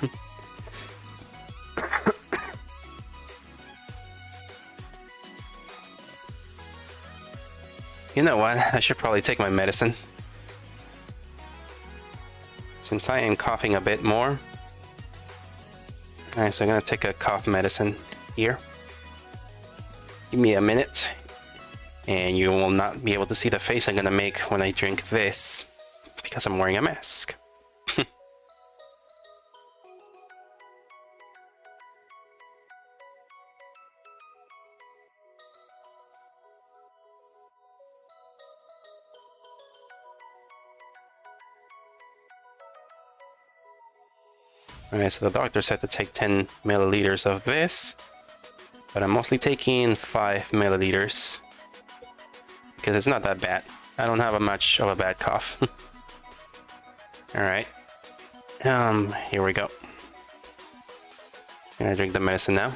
You know what? I should probably take my medicine. since I am coughing a bit more. Alright, so I'm gonna take a cough medicine here. Give me a minute, and you will not be able to see the face I'm gonna make when I drink this, because I'm wearing a mask. Alright, so the doctor said to take 10 milliliters of this, but I'm mostly taking 5 milliliters because it's not that bad. I don't have much of a bad cough. Alright, here we go. I'm gonna drink the medicine now.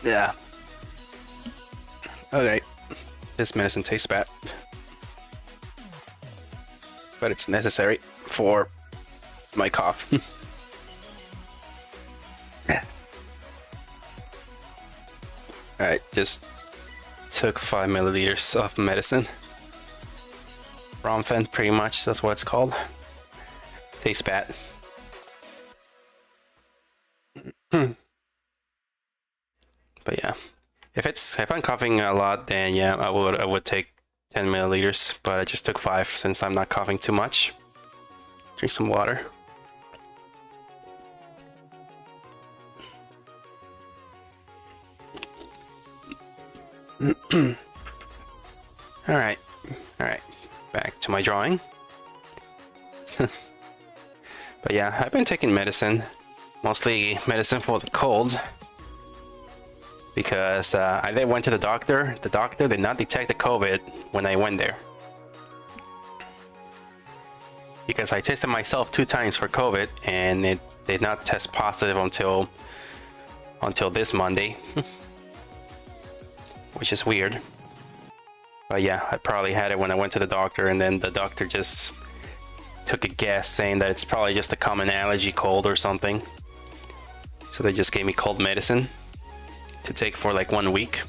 Yeah. Okay. This medicine tastes bad, but it's necessary for my cough. Alright, just took 5 milliliters of medicine. Romfen, pretty much, that's what it's called. Tastes bad. But yeah, if I'm coughing a lot, then yeah, I would take 10 milliliters, but I just took 5 since I'm not coughing too much. Drink some water. Alright, back to my drawing. But yeah, I've been taking medicine, mostly medicine for the cold. Because I then went to the doctor. The doctor did not detect the COVID when I went there. Because I tested myself 2 times for COVID and it did not test positive until this Monday. Which is weird. But yeah, I probably had it when I went to the doctor, and then the doctor just took a guess saying that it's probably just a common allergy cold or something. So they just gave me cold medicine to take for like 1 week.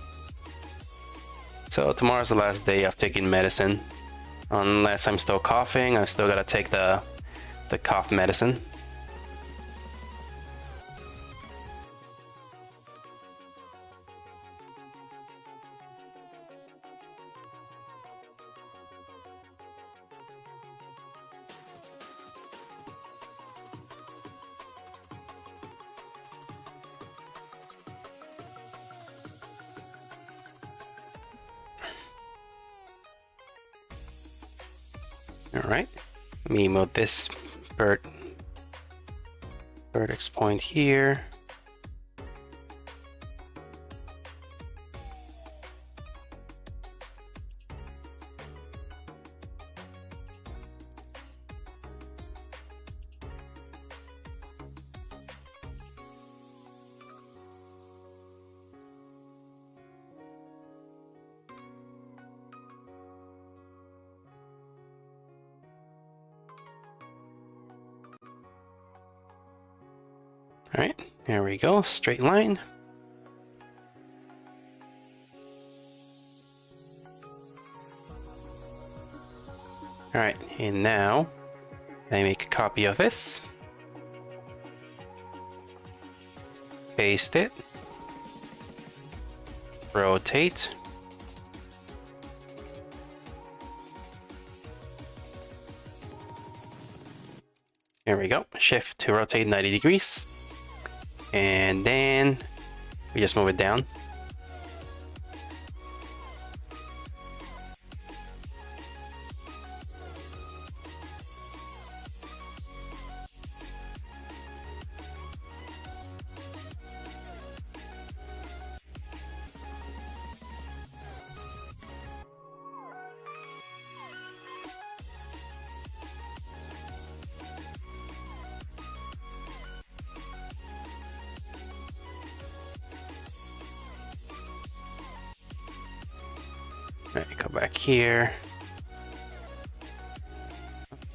So tomorrow's the last day of taking medicine. Unless I'm still coughing, I still gotta take the cough medicine. Alright, let me move this vertex point here. Alright, there we go, straight line. Alright, and now I make a copy of this. Paste it. Rotate. There we go, shift to rotate 90 degrees. And then we just move it down. Alright, go back here.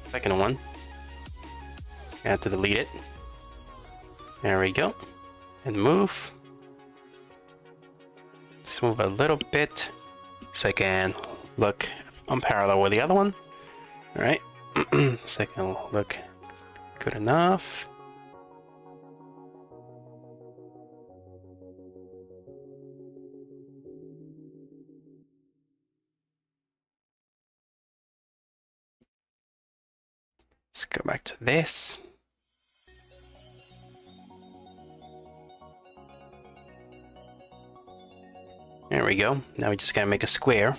Second one. I have to delete it. There we go. And move. Just move a little bit so I can look on parallel with the other one. All right. So I can look good enough. Let's go back to this. There we go. Now we just gotta make a square.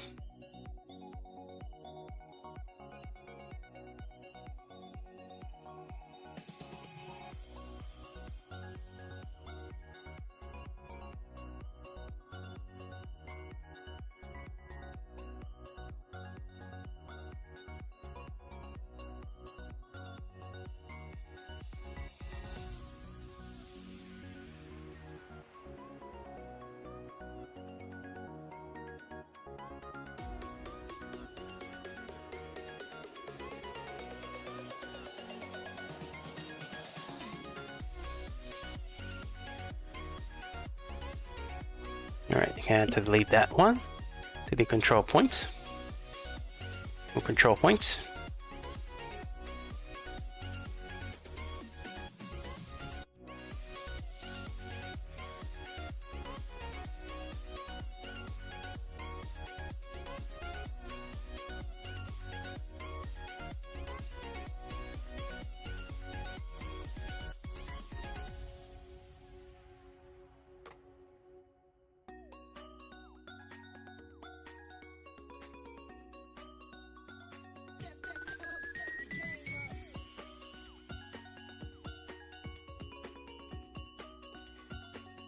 Alright, you have to delete that one. Delete control points. Move control points.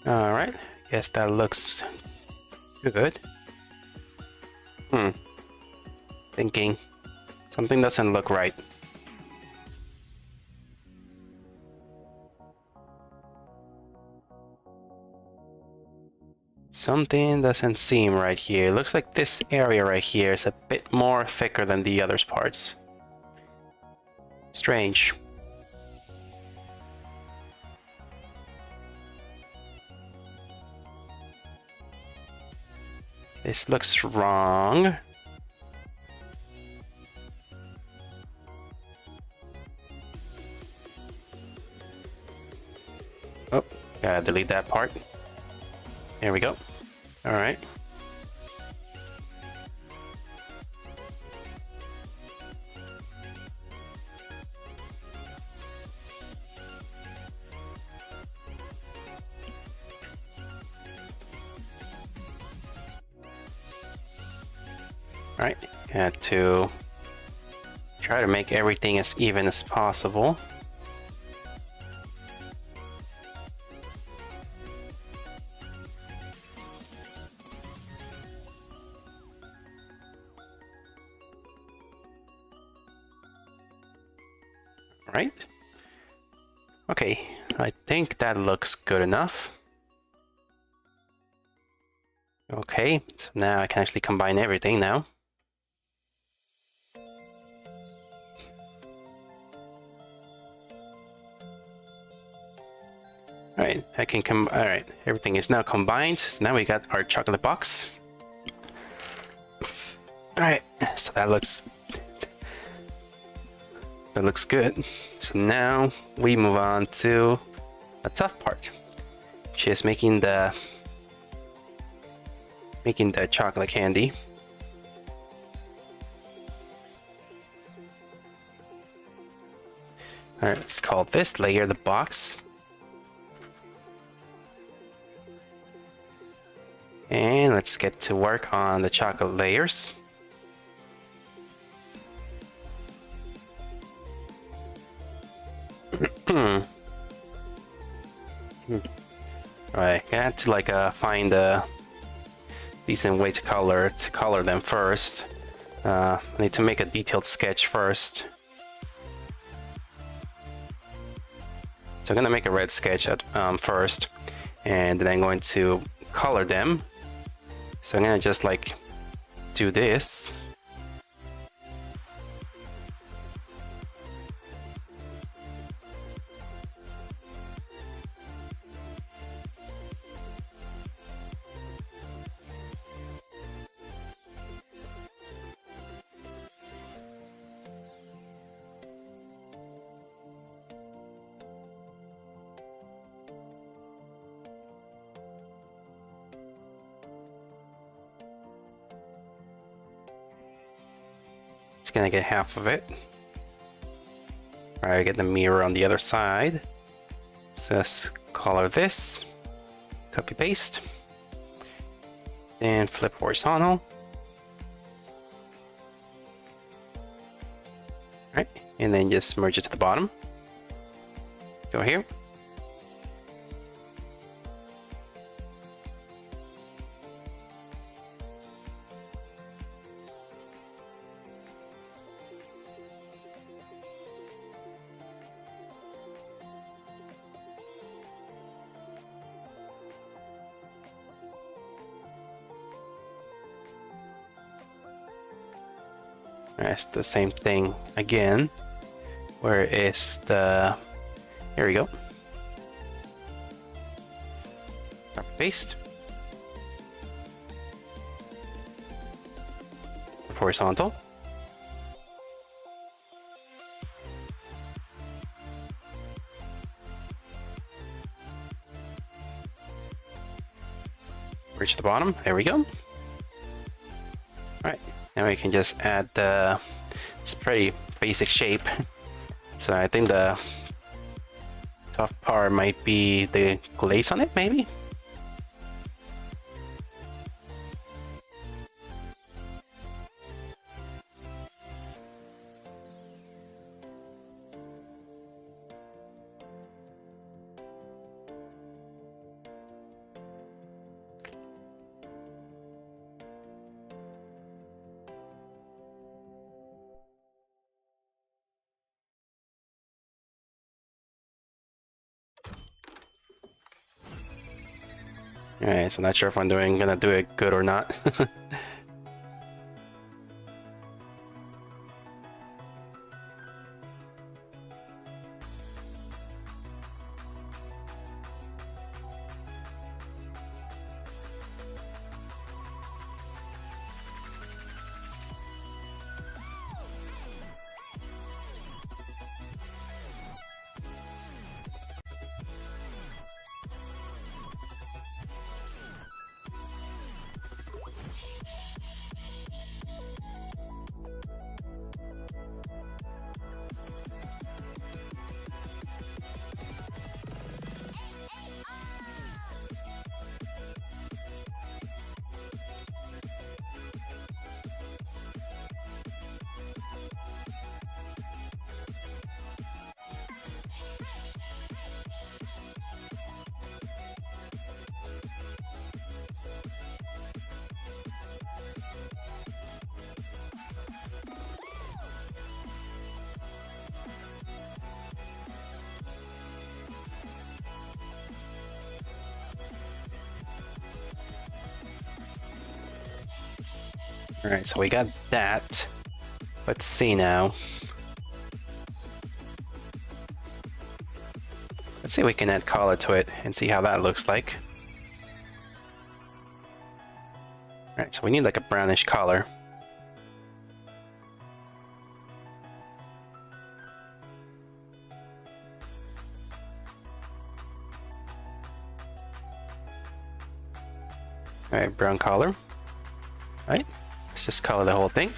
Alright, guess that looks good. Thinking something doesn't look right. Something doesn't seem right here. Looks like this area right here is a bit more thicker than the other parts. Strange. This looks wrong. Oh, gotta delete that part. There we go. All right. Alright, got to try to make everything as even as possible. Alright. Okay, I think that looks good enough. Okay, so now I can actually combine everything now. Alright, I can alright, everything is now combined. So now we got our chocolate box. Alright, so that looks good. So now we move on to a tough part, which is making the chocolate candy. Alright, let's call this layer the box. And let's get to work on the chocolate layers. Alright, I had to find a decent way to color them first. I need to make a detailed sketch first. So I'm gonna make a red sketch first, and then I'm going to color them. So I'm gonna just do this. gonna get half of it. Alright, get the mirror on the other side. So let's color this. Copy paste. And flip horizontal. Alright, and then just merge it to the bottom. Go here. It's the same thing again. Where is the... Here we go. Copy paste. Horizontal. Reach the bottom. There we go. All right. Now we can just add the... It's pretty basic shape. So I think the top part might be the glaze on it, maybe? Alright, so not sure if I'm gonna do it good or not. Alright, so we got that. Let's see now. Let's see if we can add color to it and see how that looks like. Alright, so we need like a brownish color. Alright, brown color. Alright, let's just color the whole thing.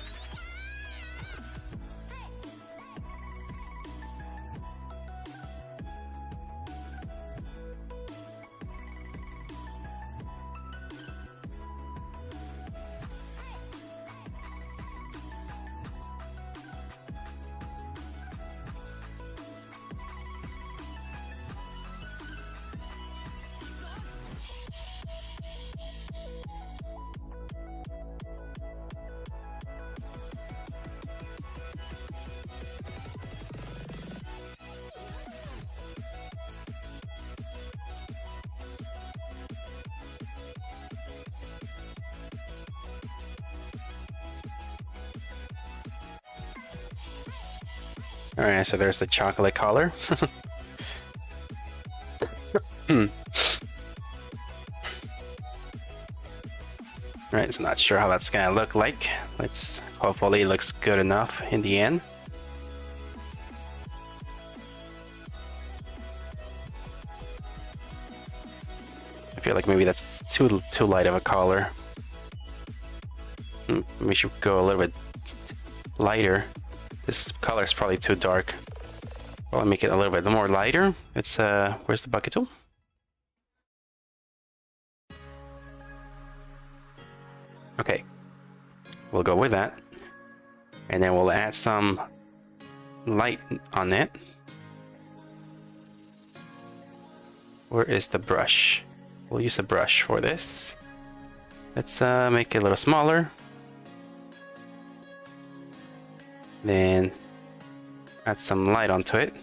Alright, so there's the chocolate color. Alright, so not sure how that's gonna look like. Let's hopefully it looks good enough in the end. I feel like maybe that's too light of a color. We should go a little bit lighter. This color is probably too dark. Well, I'll make it a little bit more lighter. It's where's the bucket tool? Okay, we'll go with that. And then we'll add some light on it. Where is the brush? We'll use a brush for this. Let's make it a little smaller. Then add some light onto it.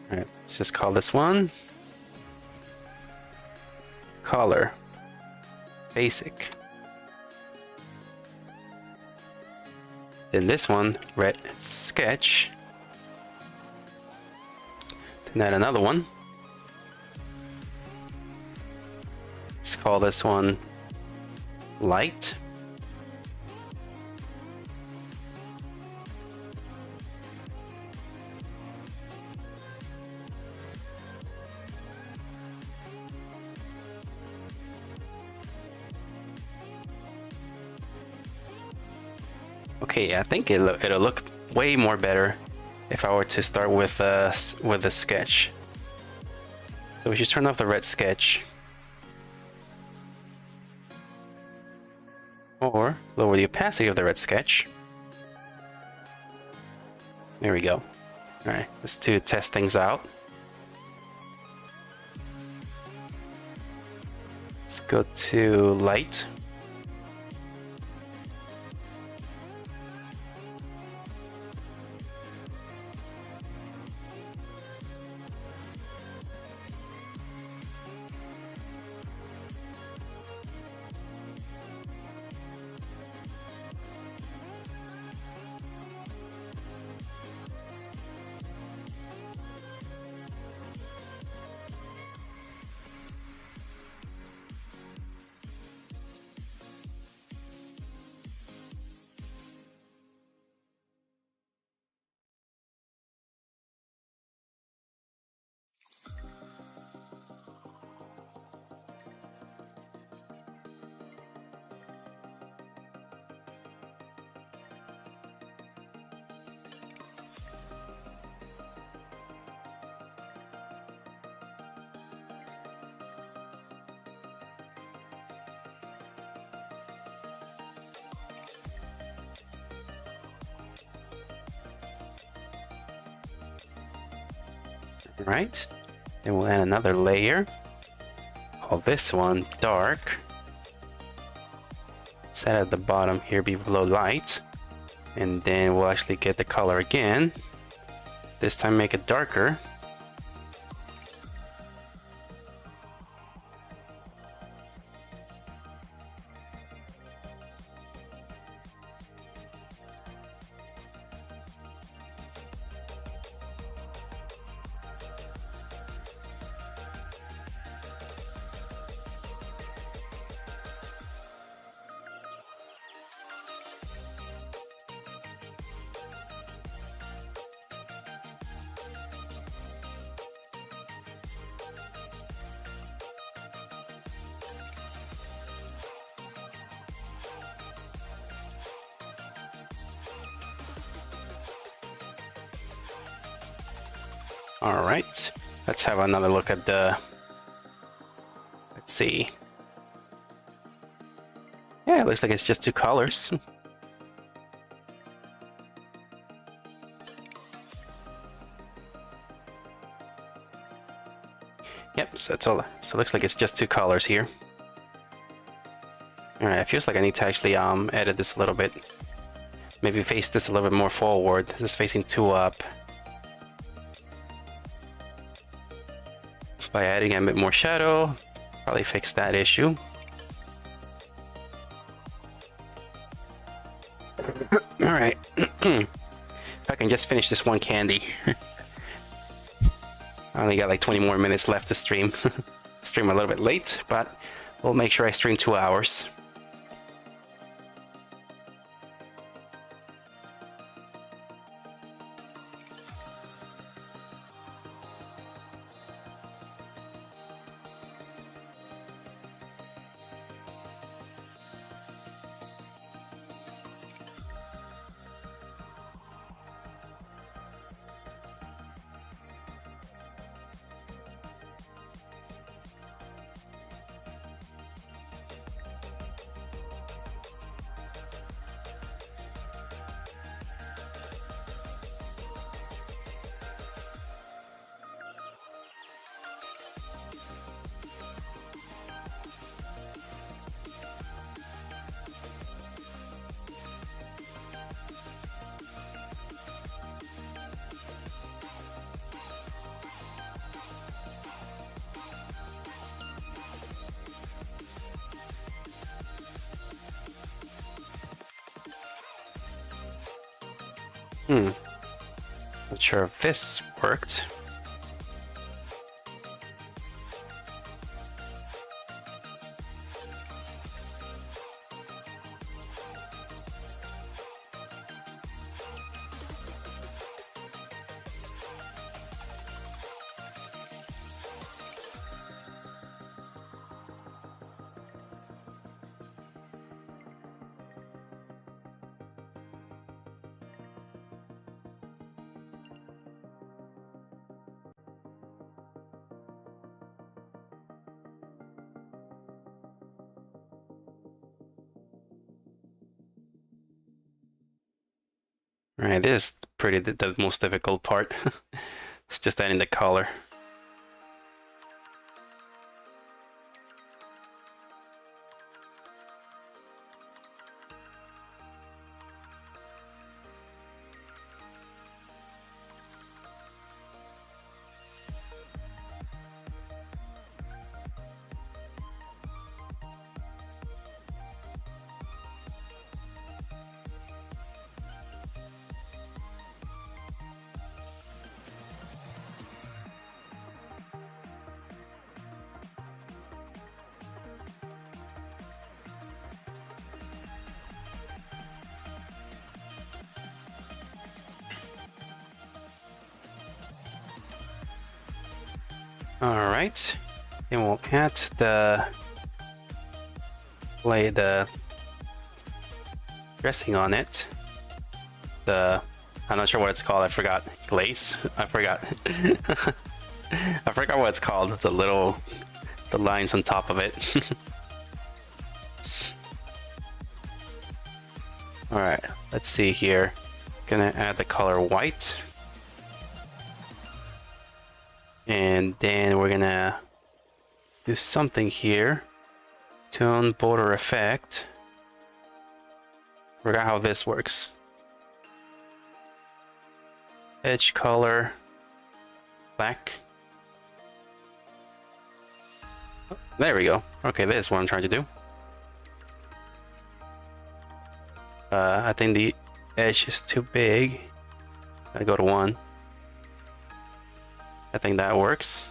Alright, let's just call this one Color Basic. Then this one, Red Sketch. Then add another one. Let's call this one Light. Okay, I think it'll look way more better if I were to start with the sketch. So we should turn off the red sketch. Or lower the opacity of the red sketch. There we go. Alright, let's test things out. Let's go to light. Right, then we'll add another layer. Call this one dark. Set at the bottom here below light, and then we'll actually get the color again. This time make it darker. All right, let's have another look at the, let's see. Yeah, it looks like it's just two colors. Yep, so that's all. So it looks like it's just two colors here. All right, it feels like I need to actually edit this a little bit. Maybe face this a little bit more forward. This is facing two up. By adding a bit more shadow, probably fix that issue. All right, if I can just finish this one candy. I only got like 20 more minutes left to stream. Stream a little bit late, but we'll make sure I stream 2 hours. Not sure if this worked. Alright, this is pretty the most difficult part. It's just adding the color. Alright, then we'll add the dressing on it. I'm not sure what it's called, I forgot. Glaze? I forgot. I forgot what it's called, the lines on top of it. Alright, let's see here. Gonna add the color white. And then we're gonna do something here. Tone border effect. Forgot how this works. Edge color black. Oh, there we go. Okay, this is what I'm trying to do. I think the edge is too big. Gotta go to 1. I think that works.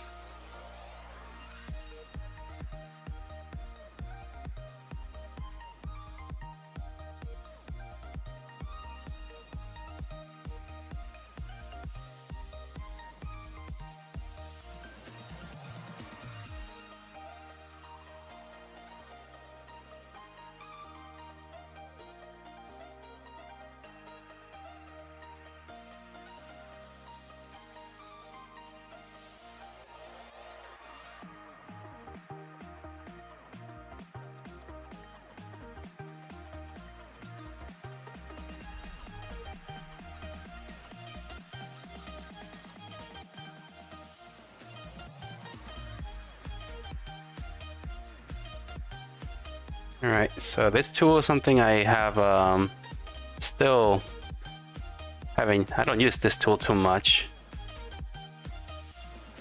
Alright, so this tool is something I have still having. I don't use this tool too much.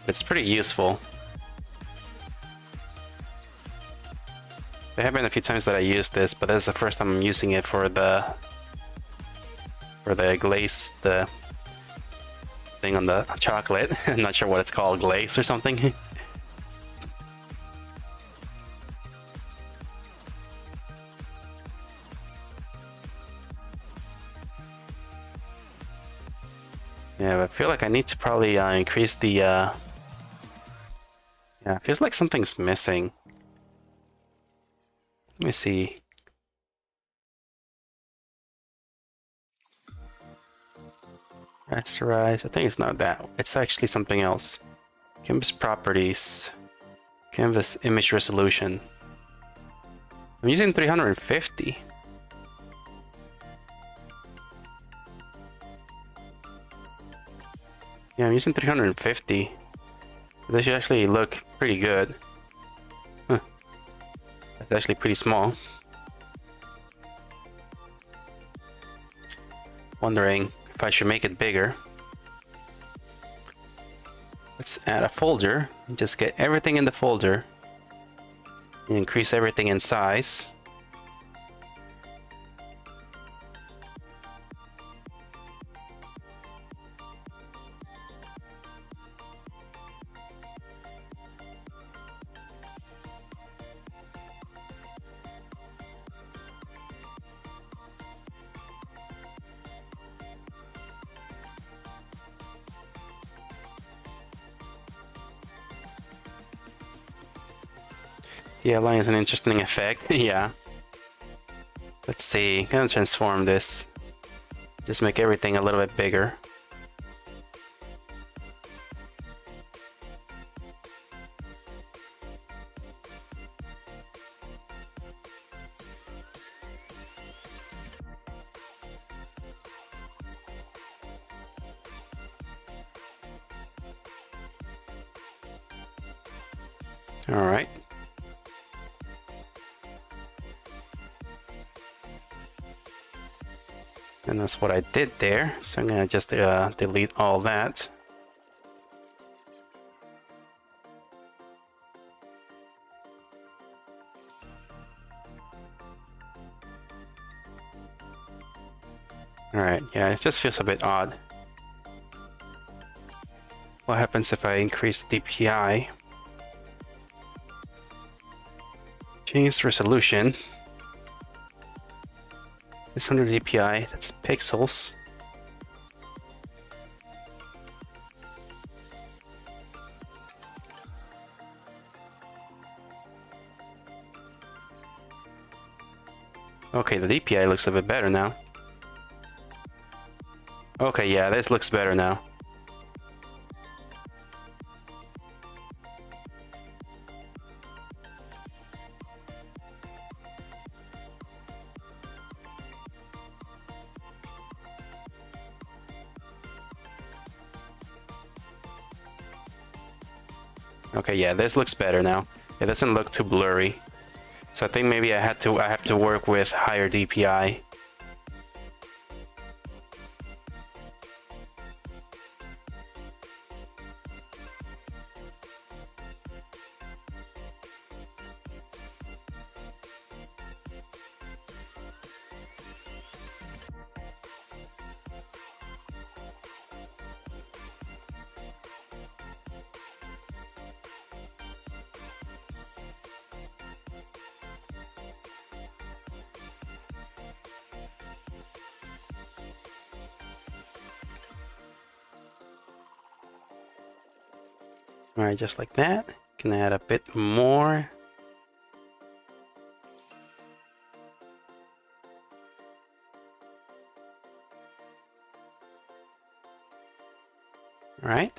It's pretty useful. There have been a few times that I used this, but this is the first time I'm using it for the glaze, the thing on the chocolate. I'm not sure what it's called, glaze or something. Yeah, but I feel like I need to probably increase the yeah, it feels like something's missing. Let me see. Rasterize. I think it's not that. It's actually something else. Canvas properties. Canvas image resolution. I'm using 350. Yeah, I'm using 350. This should actually look pretty good. Huh. It's actually pretty small. Wondering if I should make it bigger. Let's add a folder. Just get everything in the folder. And increase everything in size. Yeah, line is an interesting effect. Yeah. Let's see. Gonna transform this. Just make everything a little bit bigger. All right. And that's what I did there. So I'm gonna just delete all that. All right. Yeah, it just feels a bit odd. What happens if I increase the DPI? Change resolution. 600 DPI, that's pixels. Okay, the DPI looks a bit better now. Okay, yeah, this looks better now. Okay, yeah, this looks better now. It doesn't look too blurry. So I think maybe I have to work with higher DPI. Alright, just like that. Can add a bit more. Alright.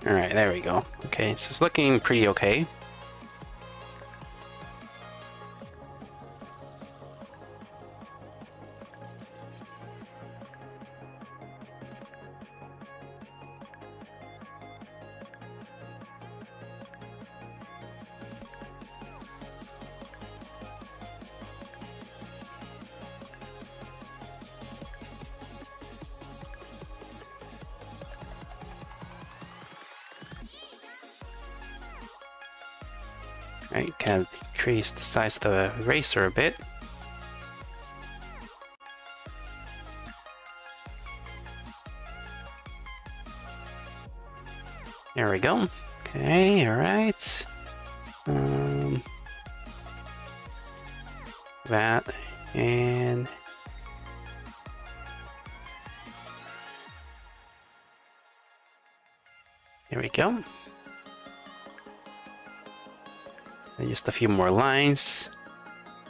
Alright, there we go. Okay, so it's looking pretty okay. Right, can decrease the size of the eraser a bit. There we go. Okay, alright. That and there we go. And just a few more lines.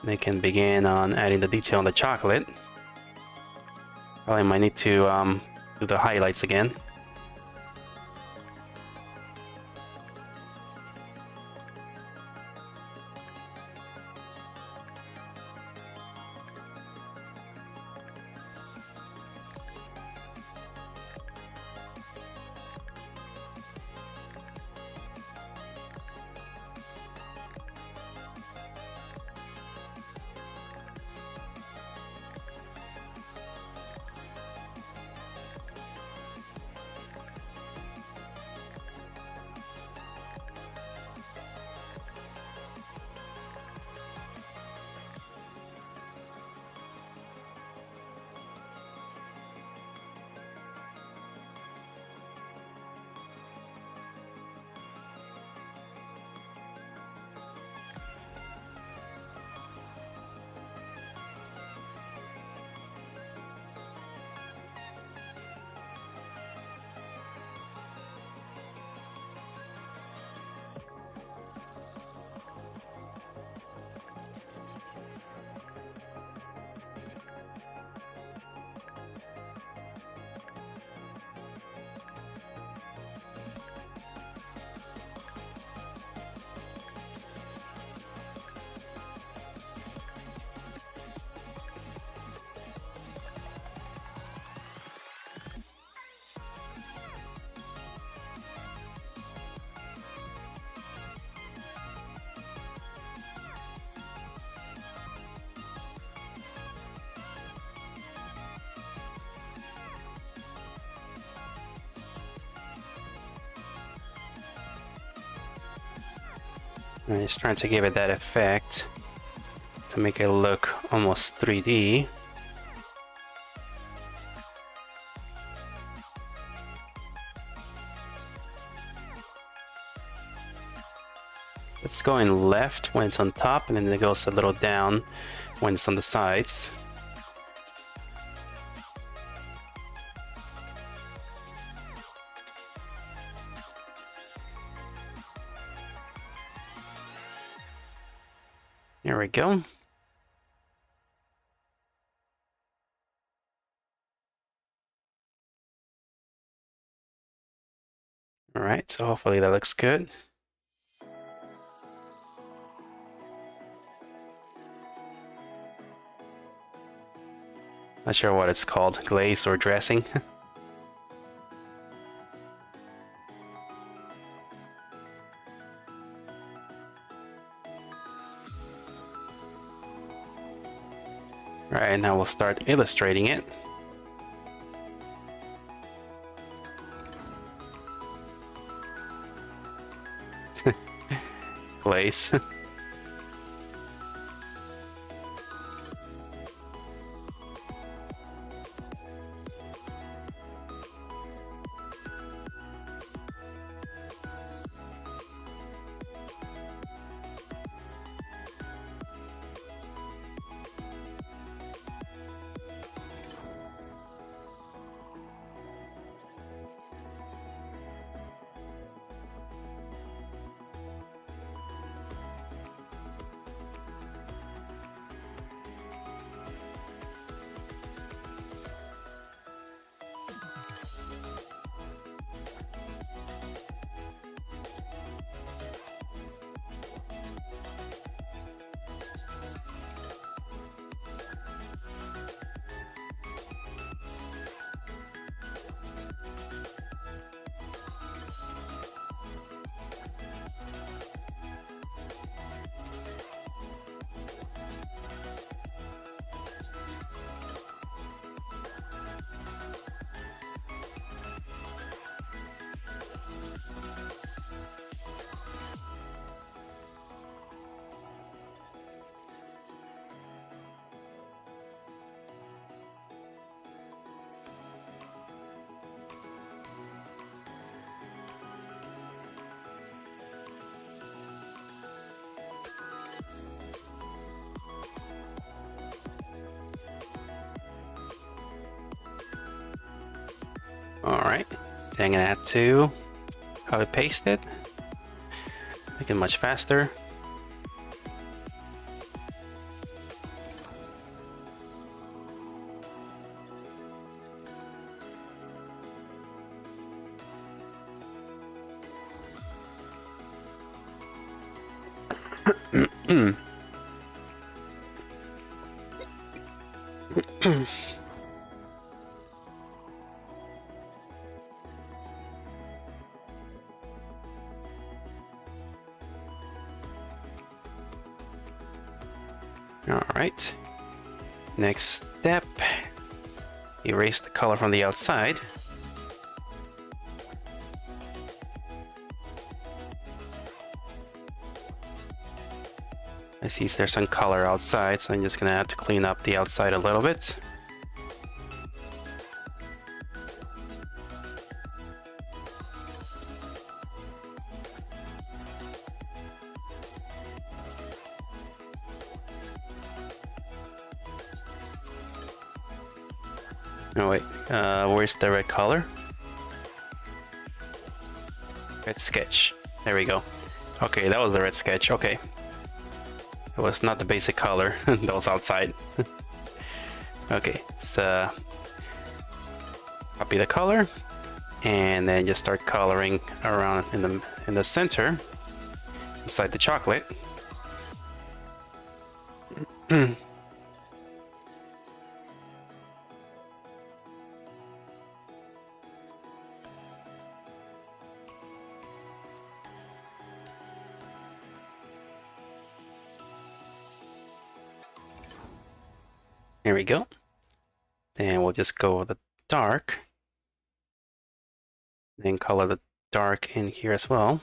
They can begin on adding the detail on the chocolate. Probably might need to do the highlights again. I'm just trying to give it that effect to make it look almost 3D. It's going left when it's on top, and then it goes a little down when it's on the sides. There we go. All right, so hopefully that looks good. Not sure what it's called, glaze or dressing. Alright, now we'll start illustrating it. Glaze. Alright, then I'm gonna have to copy paste it, make it much faster. Alright, next step, erase the color from the outside. I see there's some color outside, so I'm just gonna have to clean up the outside a little bit. Oh wait, where's the red color? Red sketch. There we go. Okay, that was the red sketch. Okay. It was not the basic color that was outside. Okay, so copy the color and then just start coloring around in the center inside the chocolate. Here we go. Then we'll just go with the dark. Then color the dark in here as well.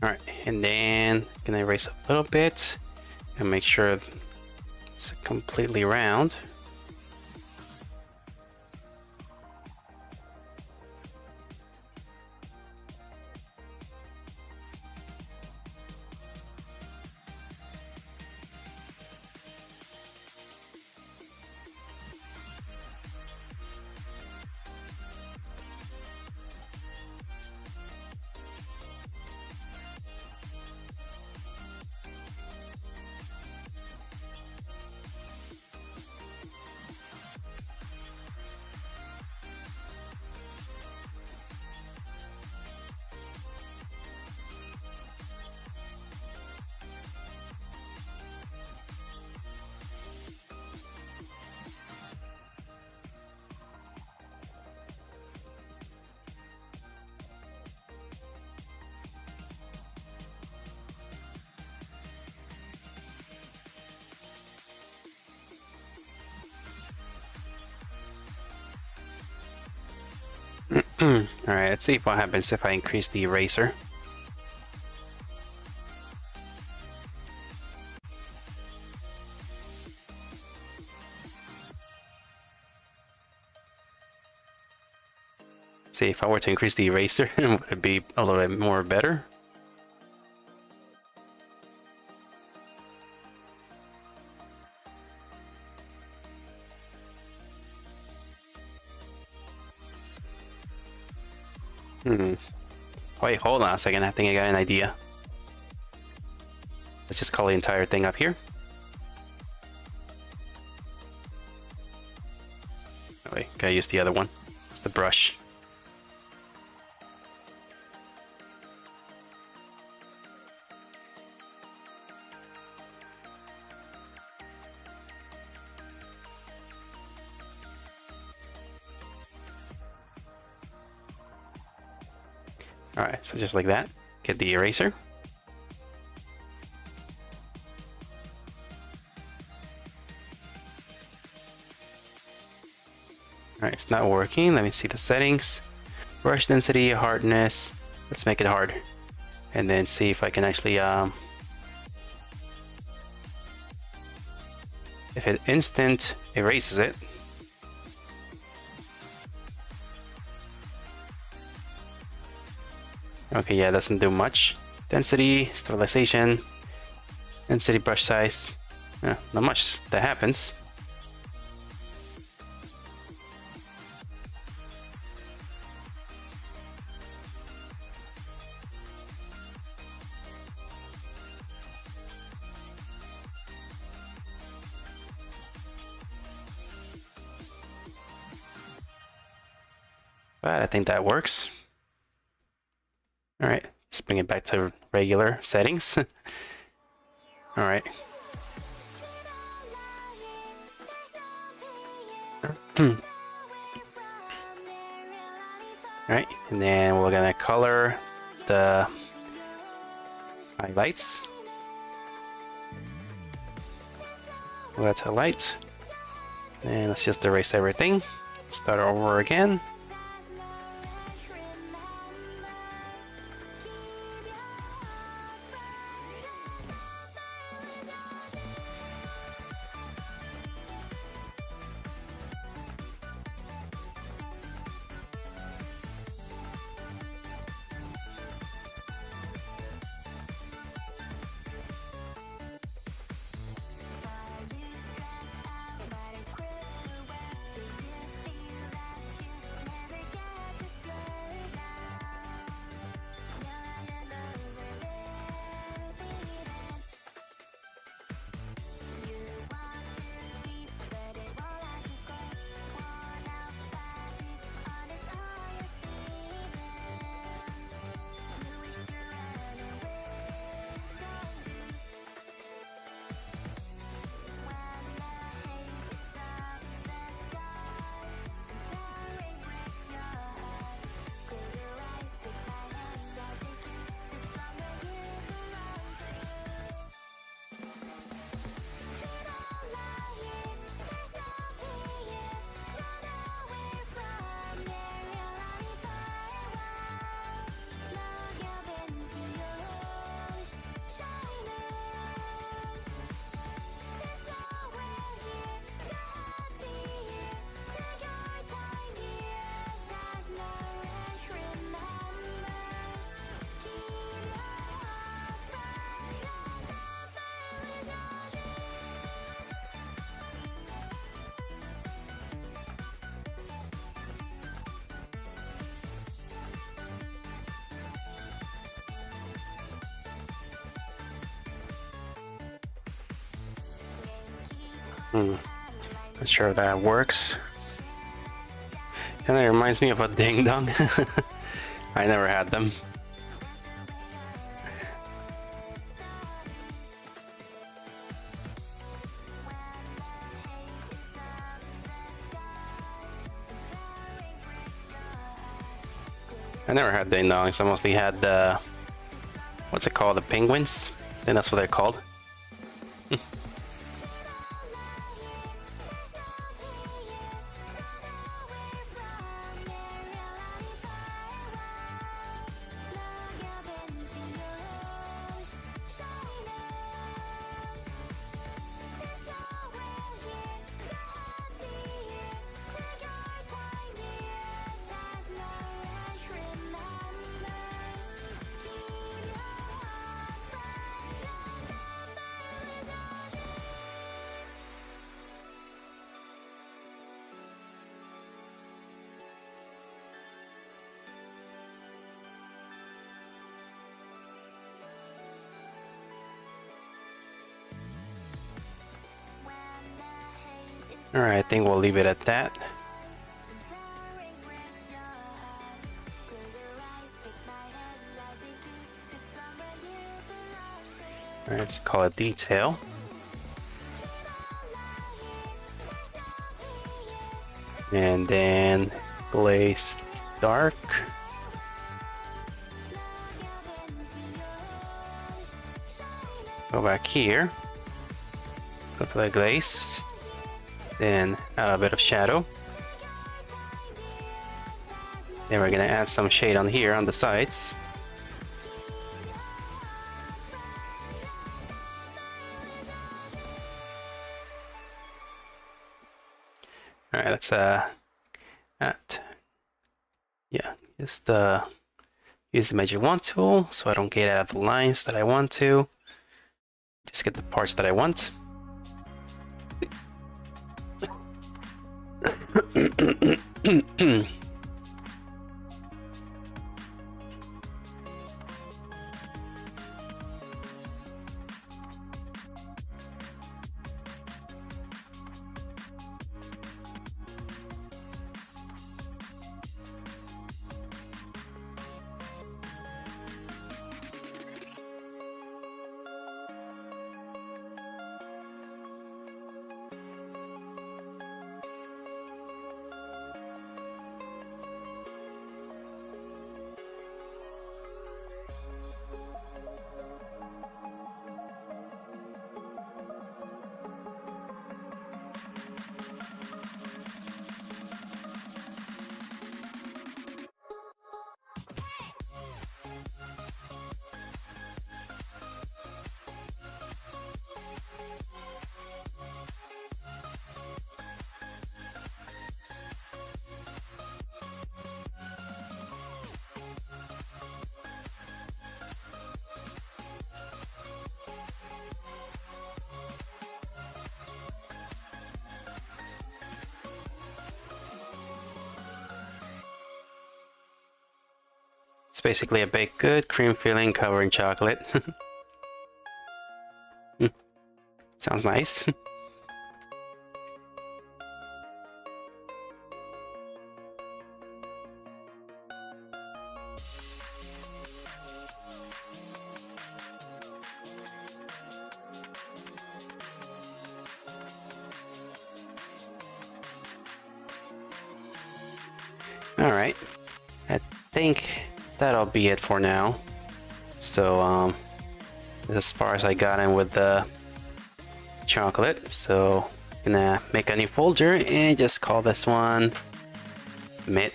Alright, and then gonna erase a little bit and make sure it's completely round. Alright, let's see what happens if I increase the eraser. See, if I were to increase the eraser, would it be a little bit more better? Wait, hold on a second. I think I got an idea. Let's just call the entire thing up here. Oh, wait, gotta use the other one. It's the brush. Alright, so just like that. Get the eraser. Alright, it's not working. Let me see the settings. Brush density, hardness. Let's make it hard. And then see if I can actually if it instant erases it. Okay, yeah, doesn't do much. Density, stabilization, density, brush size. Yeah, not much that happens. But I think that works. All right, let's bring it back to regular settings. All right. All right, and then we're gonna color the highlights. We'll go to light, and let's just erase everything. Start over again. Not sure if that works. Kind of reminds me of a ding dong. I never had them. I never had ding dongs. I mostly had the, what's it called? The penguins? I think that's what they're called. Alright, I think we'll leave it at that. Alright, let's call it detail. And then glaze dark. Go back here. Go to the glaze. Then add a bit of shadow. Then we're gonna add some shade on here on the sides. Alright, let's just use the magic wand tool so I don't get out of the lines that I want to. Just get the parts that I want. It's basically a baked good, cream filling covering chocolate. Sounds nice. Alright, I think that'll be it for now. So as far as I got in with the chocolate, so I'm gonna make a new folder and just call this one mid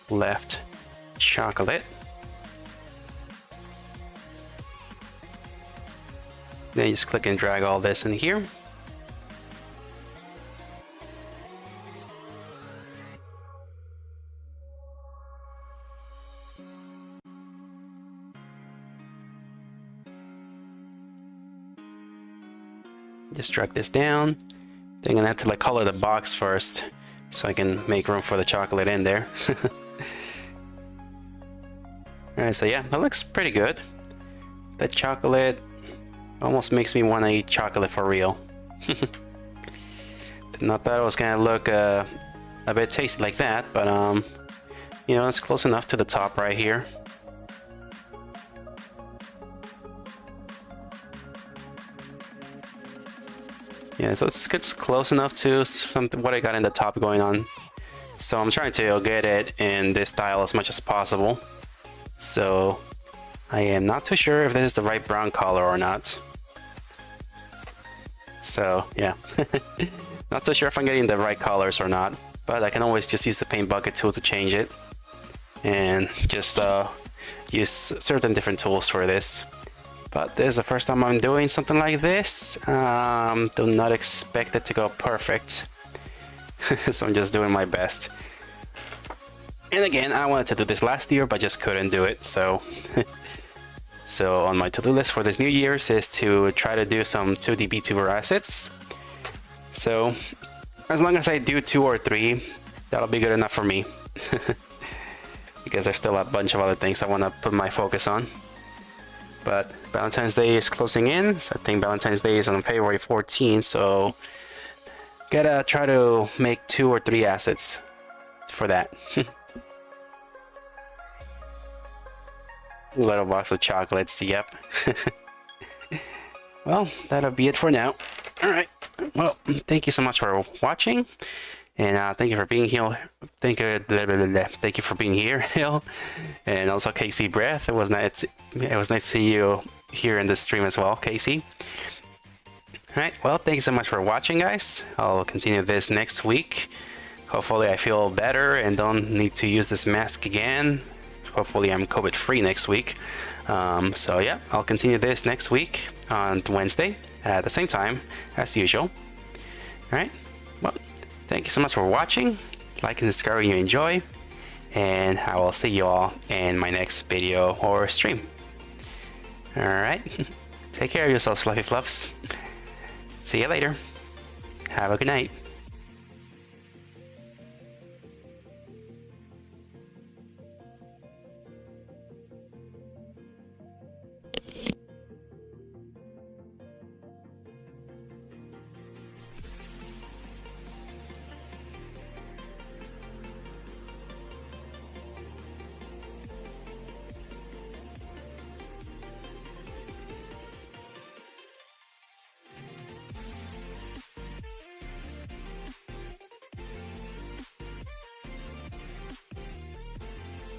left chocolate. Then just click and drag all this in here. Just drag this down. Then I'm gonna have to like color the box first so I can make room for the chocolate in there. Alright, so yeah, that looks pretty good. The chocolate almost makes me want to eat chocolate for real. Not that it was gonna look a bit tasty like that, but you know, it's close enough to the top right here. Yeah, so it's close enough to what I got in the top going on. So I'm trying to get it in this style as much as possible. So I am not too sure if this is the right brown color or not. So yeah, not so sure if I'm getting the right colors or not, but I can always just use the paint bucket tool to change it, and just use certain different tools for this. But this is the first time I'm doing something like this. Do not expect it to go perfect. So I'm just doing my best. And again, I wanted to do this last year, but just couldn't do it. So, so on my to-do list for this New Year's is to try to do some 2D VTuber assets. So as long as I do 2 or 3, that'll be good enough for me. Because there's still a bunch of other things I want to put my focus on. But Valentine's Day is closing in, so I think Valentine's Day is on February 14th, so gotta try to make 2 or 3 assets for that. Little box of chocolates, yep. Well, that'll be it for now. Alright, well, thank you so much for watching. And thank you for being here. Thank you for being here, Hill, and also Casey Breath. It was nice. It was nice to see you here in this stream as well, Casey. All right. Well, thank you so much for watching, guys. I'll continue this next week. Hopefully, I feel better and don't need to use this mask again. Hopefully, I'm COVID-free next week. So yeah, I'll continue this next week on Wednesday at the same time as usual. All right. Well. Thank you so much for watching. Like and subscribe if you enjoy. And I will see you all in my next video or stream. Alright. Take care of yourselves, Fluffy Fluffs. See you later. Have a good night.